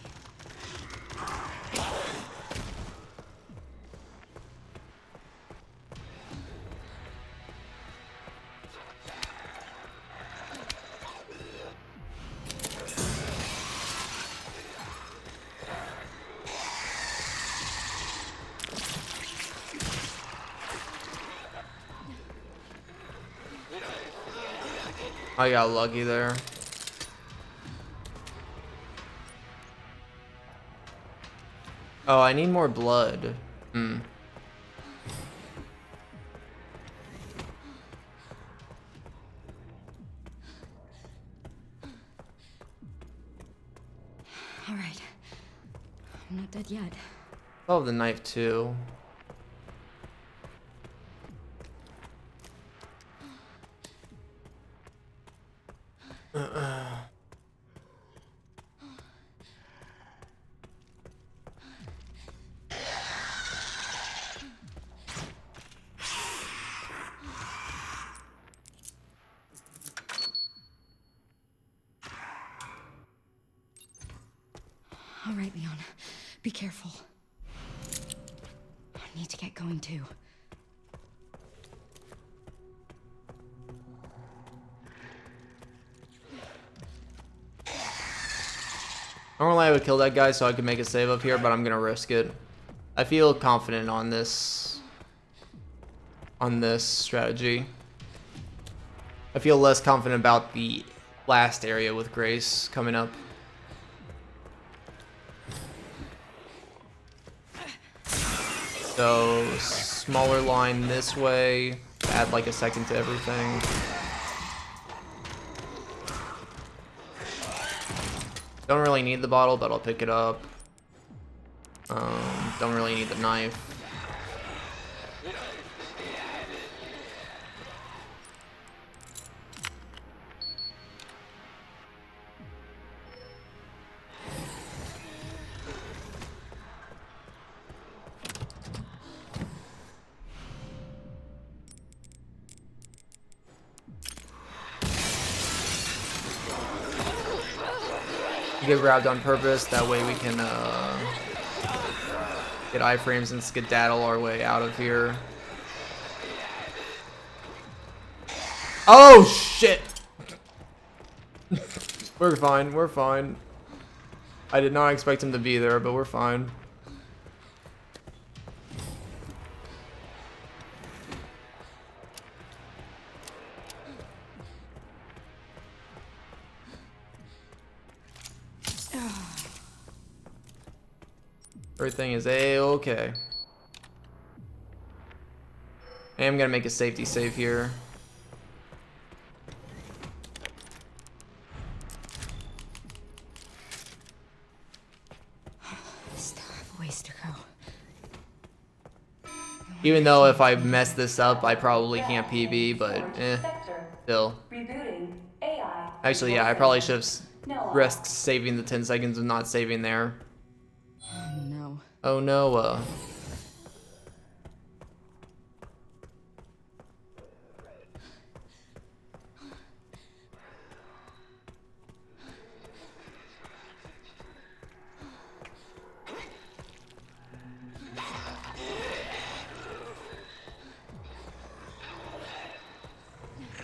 I got lucky there. Oh, I need more blood. Hmm. All right. I'm not dead yet. Oh, the knife too. All right, Leon. Be careful. I need to get going too. Normally I would kill that guy so I could make a save up here, but I'm gonna risk it. I feel confident on this strategy. I feel less confident about the last area with Grace coming up. So smaller line this way, add like a second to everything. Don't really need the bottle, but I'll pick it up. Don't really need the knife. Get grabbed on purpose, that way we can get iframes and skedaddle our way out of here. Oh shit! We're fine, we're fine. I did not expect him to be there, but we're fine. Everything is a-okay. I am gonna make a safety save here. Still have a ways to go. Even though if I mess this up, I probably can't PB, but still. Rebooting AI. Actually, yeah, I probably should have risked saving the 10 seconds and not saving there. Oh no. Oh no,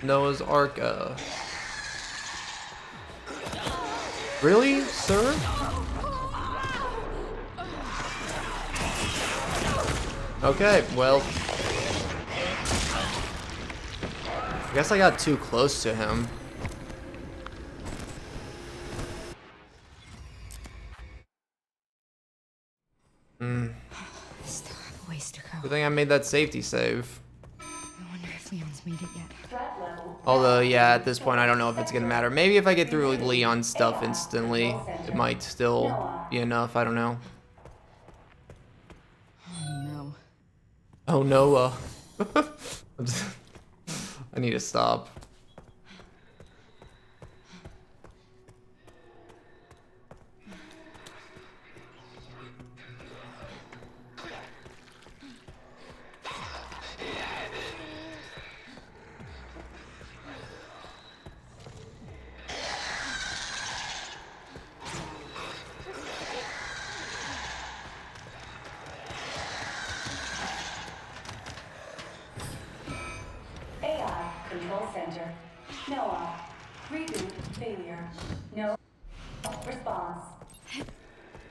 Noah's Ark, really, sir? Okay, well, I guess I got too close to him. Still have a ways to go. Good thing I made that safety save. I wonder if Leon's made it yet. Threat level. Although, yeah, at this point, I don't know if it's gonna matter. Maybe if I get through Leon's stuff instantly, it might still be enough. I don't know. Oh no. Oh no, I need to stop. AI control center. Noah. Reboot failure. No response.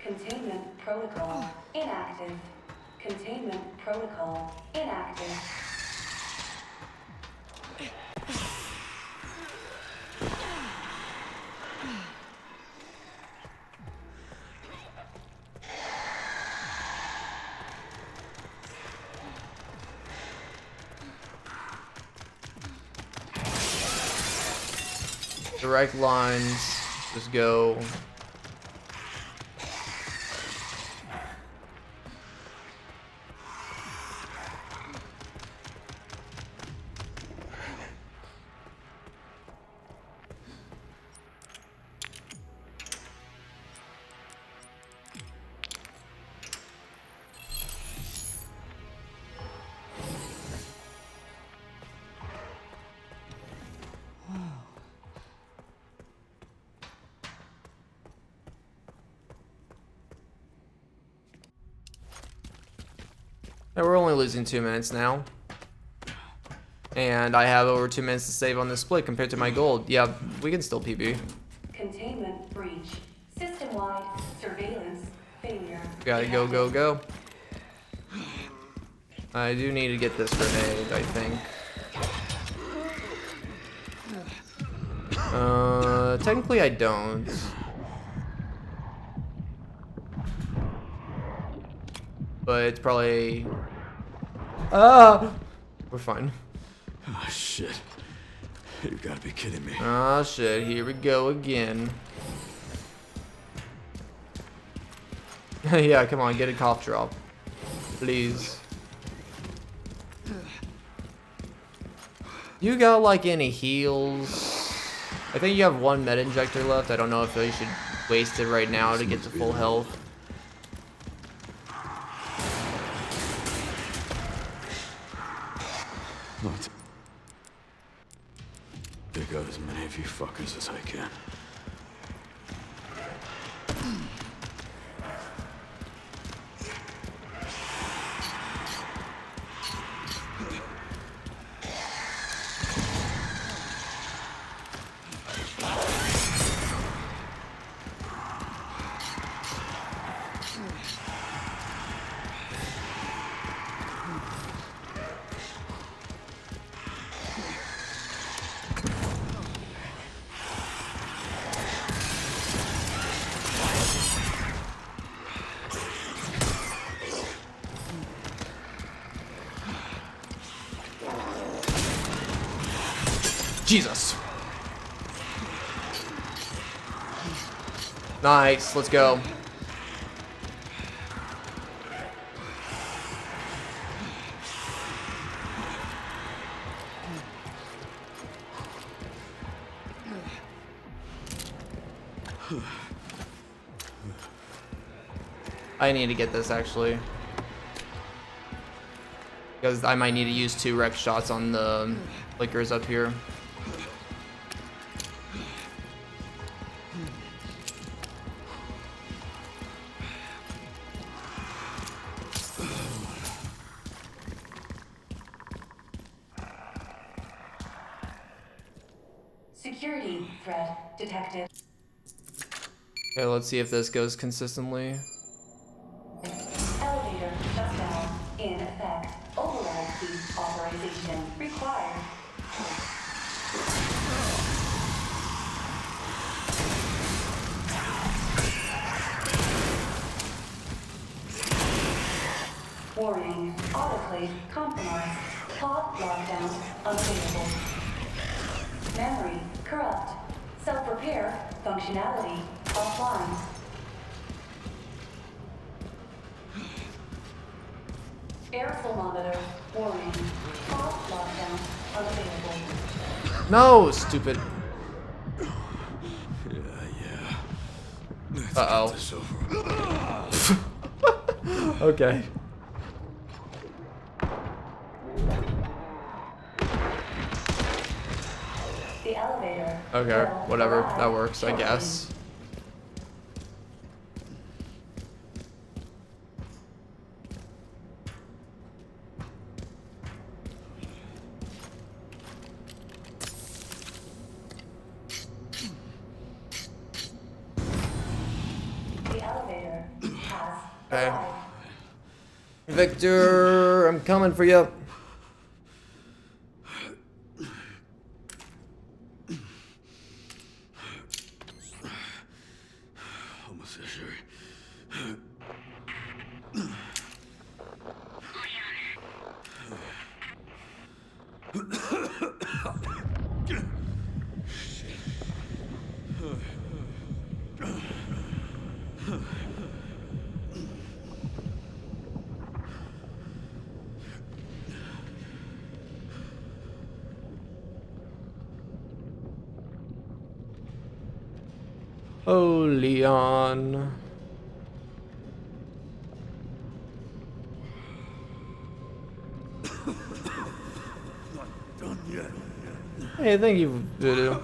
Containment protocol inactive. Containment protocol inactive. Direct lines, just go. And we're only losing 2 minutes now. And I have over 2 minutes to save on this split compared to my gold. Yeah, we can still PB. Containment breach. System-wide Surveillance failure. Gotta go, go, go. I do need to get this grenade, I think. Technically I don't. But it's probably... We're fine. Oh, shit. You gotta be kidding me. Oh shit, here we go again. Yeah, come on, get a cough drop. Please. You got like any heals? I think you have one med injector left. I don't know if you should waste it right now to get to full health. What? Take out as many of you fuckers as I can. Jesus. Nice, let's go. I need to get this actually. Because I might need to use 2 rec shots on the flickers up here. Security threat detected. Okay, let's see if this goes consistently. Elevator shutdown in effect. Override key authorization required. Warning, autoclave compromised. Pod lockdown unavailable. Memory corrupt. Self-repair functionality offline. Airflow monitor warning. Pod lockdown unavailable. No, stupid. Yeah. Let's Uh-oh. get this over. Okay. The elevator. Okay, will whatever. arrive That works, I shortly. guess. The elevator has Okay. arrived. Victor, I'm coming for you. Almost there, Sherry. Oh, Leon. Done yet. Hey, thank you, Voodoo.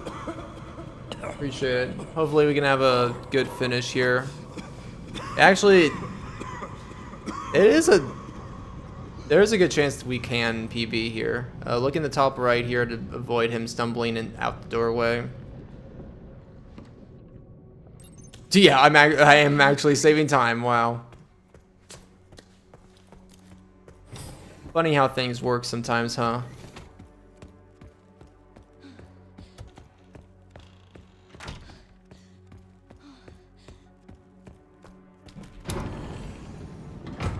Appreciate it. Hopefully we can have a good finish here. Actually, there's a good chance we can PB here. Look in the top right here to avoid him stumbling out the doorway. Yeah, I am actually saving time. Wow. Funny how things work sometimes, huh?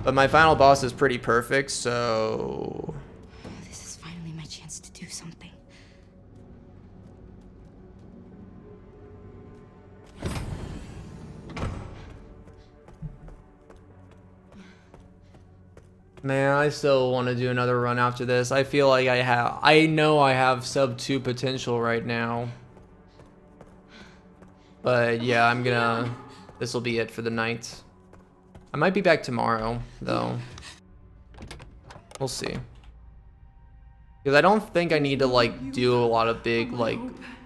But my final boss is pretty perfect, so... This is finally my chance to do something. Man, I still want to do another run after this. I feel like I know I have sub 2 potential right now. But yeah, I'm gonna, this will be it for the night. I might be back tomorrow, though. We'll see. Because I don't think I need to, like, do a lot of big, like,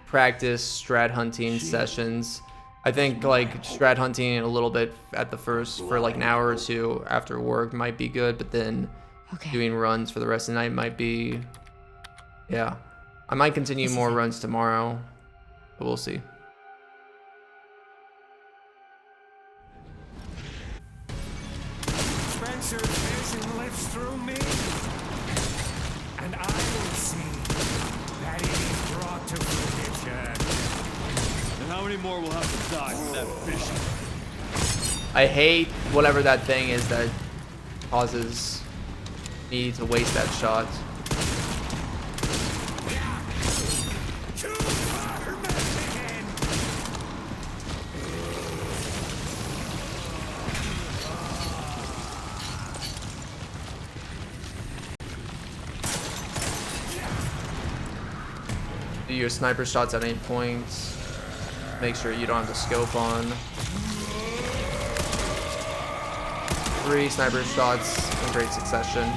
practice strat hunting sessions. I think, like, strat hunting a little bit at the first for, like, an hour or two after work might be good, but then doing runs for the rest of the night might be... Yeah. I might continue more runs tomorrow, but we'll see. Spencer's vision lifts through me, and I will see that it is brought to fruition. And how many more will have to die from that vision? I hate whatever that thing is that causes me to waste that shot. Do your sniper shots at any point. Make sure you don't have the scope on. 3 sniper shots in great succession.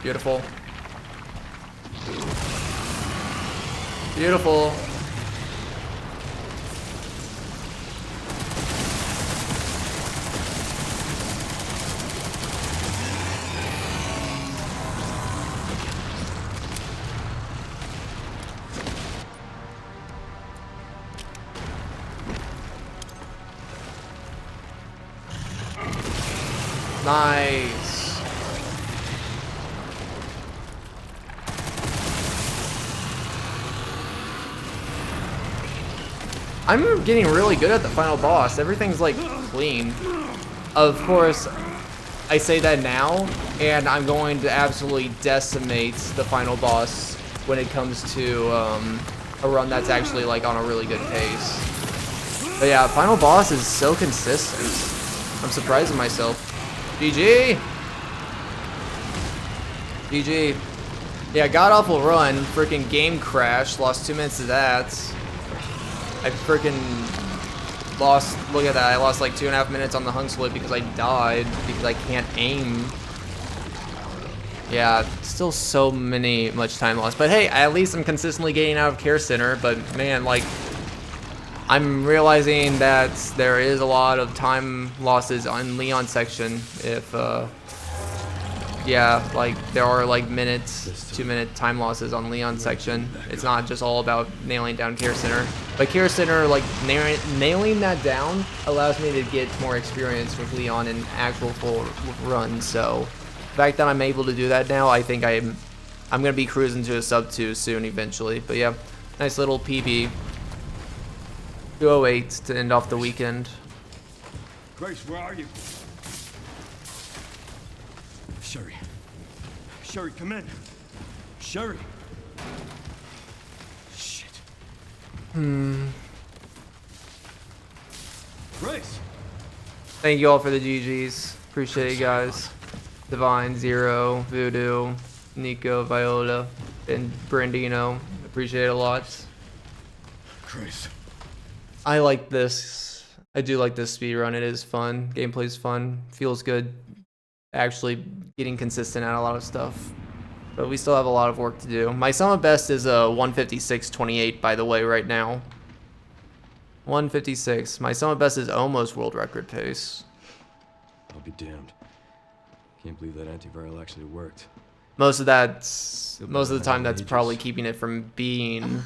Beautiful. Beautiful. Nice. I'm getting really good at the final boss. Everything's like clean. Of course, I say that now, and I'm going to absolutely decimate the final boss when it comes to a run that's actually like on a really good pace. But yeah, final boss is so consistent. I'm surprising myself. GG! GG. Yeah, god awful run. Freaking game crash. Lost 2 minutes of that. I freaking lost, look at that, I lost like 2.5 minutes on the Hunk split because I died because I can't aim. Yeah, still so much time lost. But hey, at least I'm consistently getting out of Care Center. But man, like, I'm realizing that there is a lot of time losses on Leon section. If, yeah, like there are like 2-minute time losses on Leon section. It's not just all about nailing down Care Center. But Care Center, like nailing that down allows me to get more experience with Leon in actual full runs. So the fact that I'm able to do that now, I think I'm gonna be cruising to a sub 2 soon eventually. But yeah, nice little PB. 208 to end off the weekend. Grace, where are you? Sherry. Sherry, come in. Sherry. Shit. Grace. Thank you all for the GGs. Appreciate you guys. Divine, Zero, Voodoo, Nico, Viola, and Brandino. Appreciate it a lot. Grace. I like this. I do like this speedrun. It is fun. Gameplay's fun. Feels good. actually getting consistent at a lot of stuff. But we still have a lot of work to do. My summit best is a 156.28, by the way, right now. 156. My summit best is almost world record pace. I'll be damned. Can't believe that antiviral actually worked. Most of the time, that's probably keeping it from being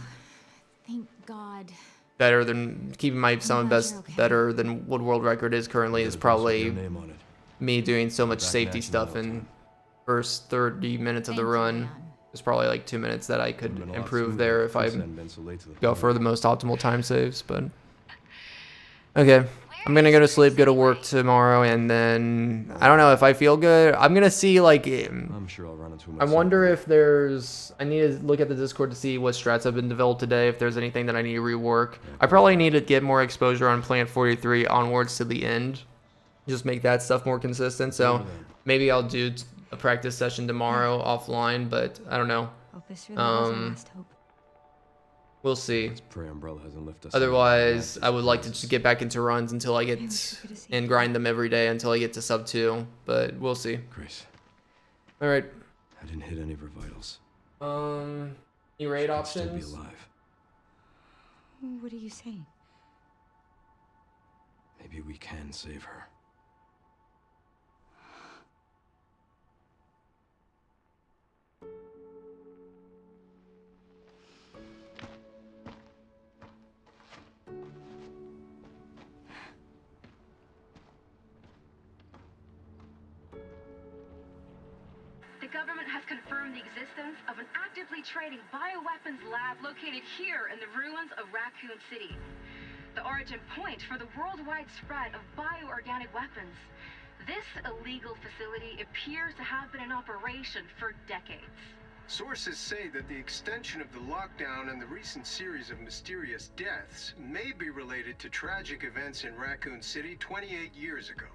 Thank God. better than keeping my summit best better than what world record is currently. Is probably me doing so much safety stuff in first 30 minutes of the run. There's probably like 2 minutes that I could improve there if I go for the most optimal time saves. But okay, I'm gonna go to sleep, go to work tomorrow, and then I don't know if I feel good. I'm gonna see like I'm sure I'll run into I wonder if there's I need to look at the Discord to see what strats have been developed today, if there's anything that I need to rework. I probably need to get more exposure on Plant 43 onwards to the end. Just make that stuff more consistent. So maybe I'll do a practice session tomorrow offline, but I don't know. Hope this really was our last hope. We'll see. Umbrella hasn't lifted us. Otherwise, I would like to just get back into runs until I get and grind them every day until I get to sub 2, but we'll see. Grace. All right. I didn't hit any of her vitals. Any raid She'd still be options? alive. What are you saying? Maybe we can save her. The government has confirmed the existence of an actively trading bioweapons lab located here in the ruins of Racoon City. The origin point for the worldwide spread of bioorganic weapons. This illegal facility appears to have been in operation for decades. Sources say that the extension of the lockdown and the recent series of mysterious deaths may be related to tragic events in Racoon City 28 years ago.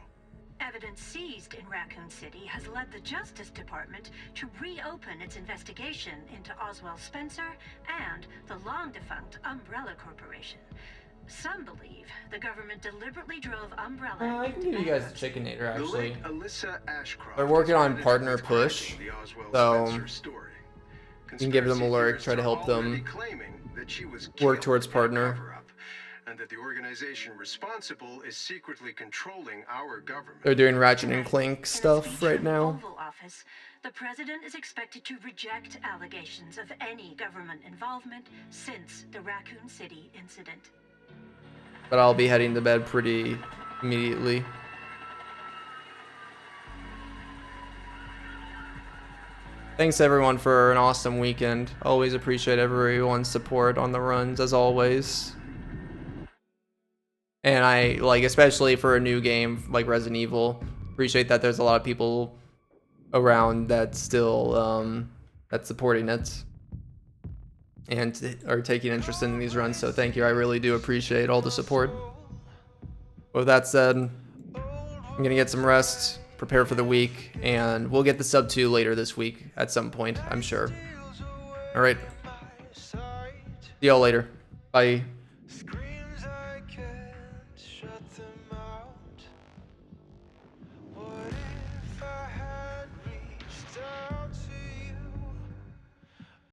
Evidence seized in Racoon City has led the Justice Department to reopen its investigation into Oswald Spencer and the long-defunct Umbrella Corporation. Some believe the government deliberately drove Umbrella. I can give you guys a Chickinator, actually. Alyssa Ashcroft They're working on is partner credited push, with cracking the Oswald so Spencer story. you can give them a lurk, try to help them work towards partner. And that the organization responsible is secretly controlling our government. They're doing Ratchet and Clank stuff right now. Oval Office, the president is expected to reject allegations of any government involvement since the Racoon City incident. But I'll be heading to bed pretty immediately. Thanks everyone for an awesome weekend. Always appreciate everyone's support on the runs as always. And I like, especially for a new game like Resident Evil, appreciate that there's a lot of people around that still that's supporting it and are taking interest in these runs. So thank you. I really do appreciate all the support. With that said, I'm gonna get some rest, prepare for the week, and we'll get the sub 2 later this week at some point, I'm sure. All right. See y'all later. Bye. Screams I can't shut them out.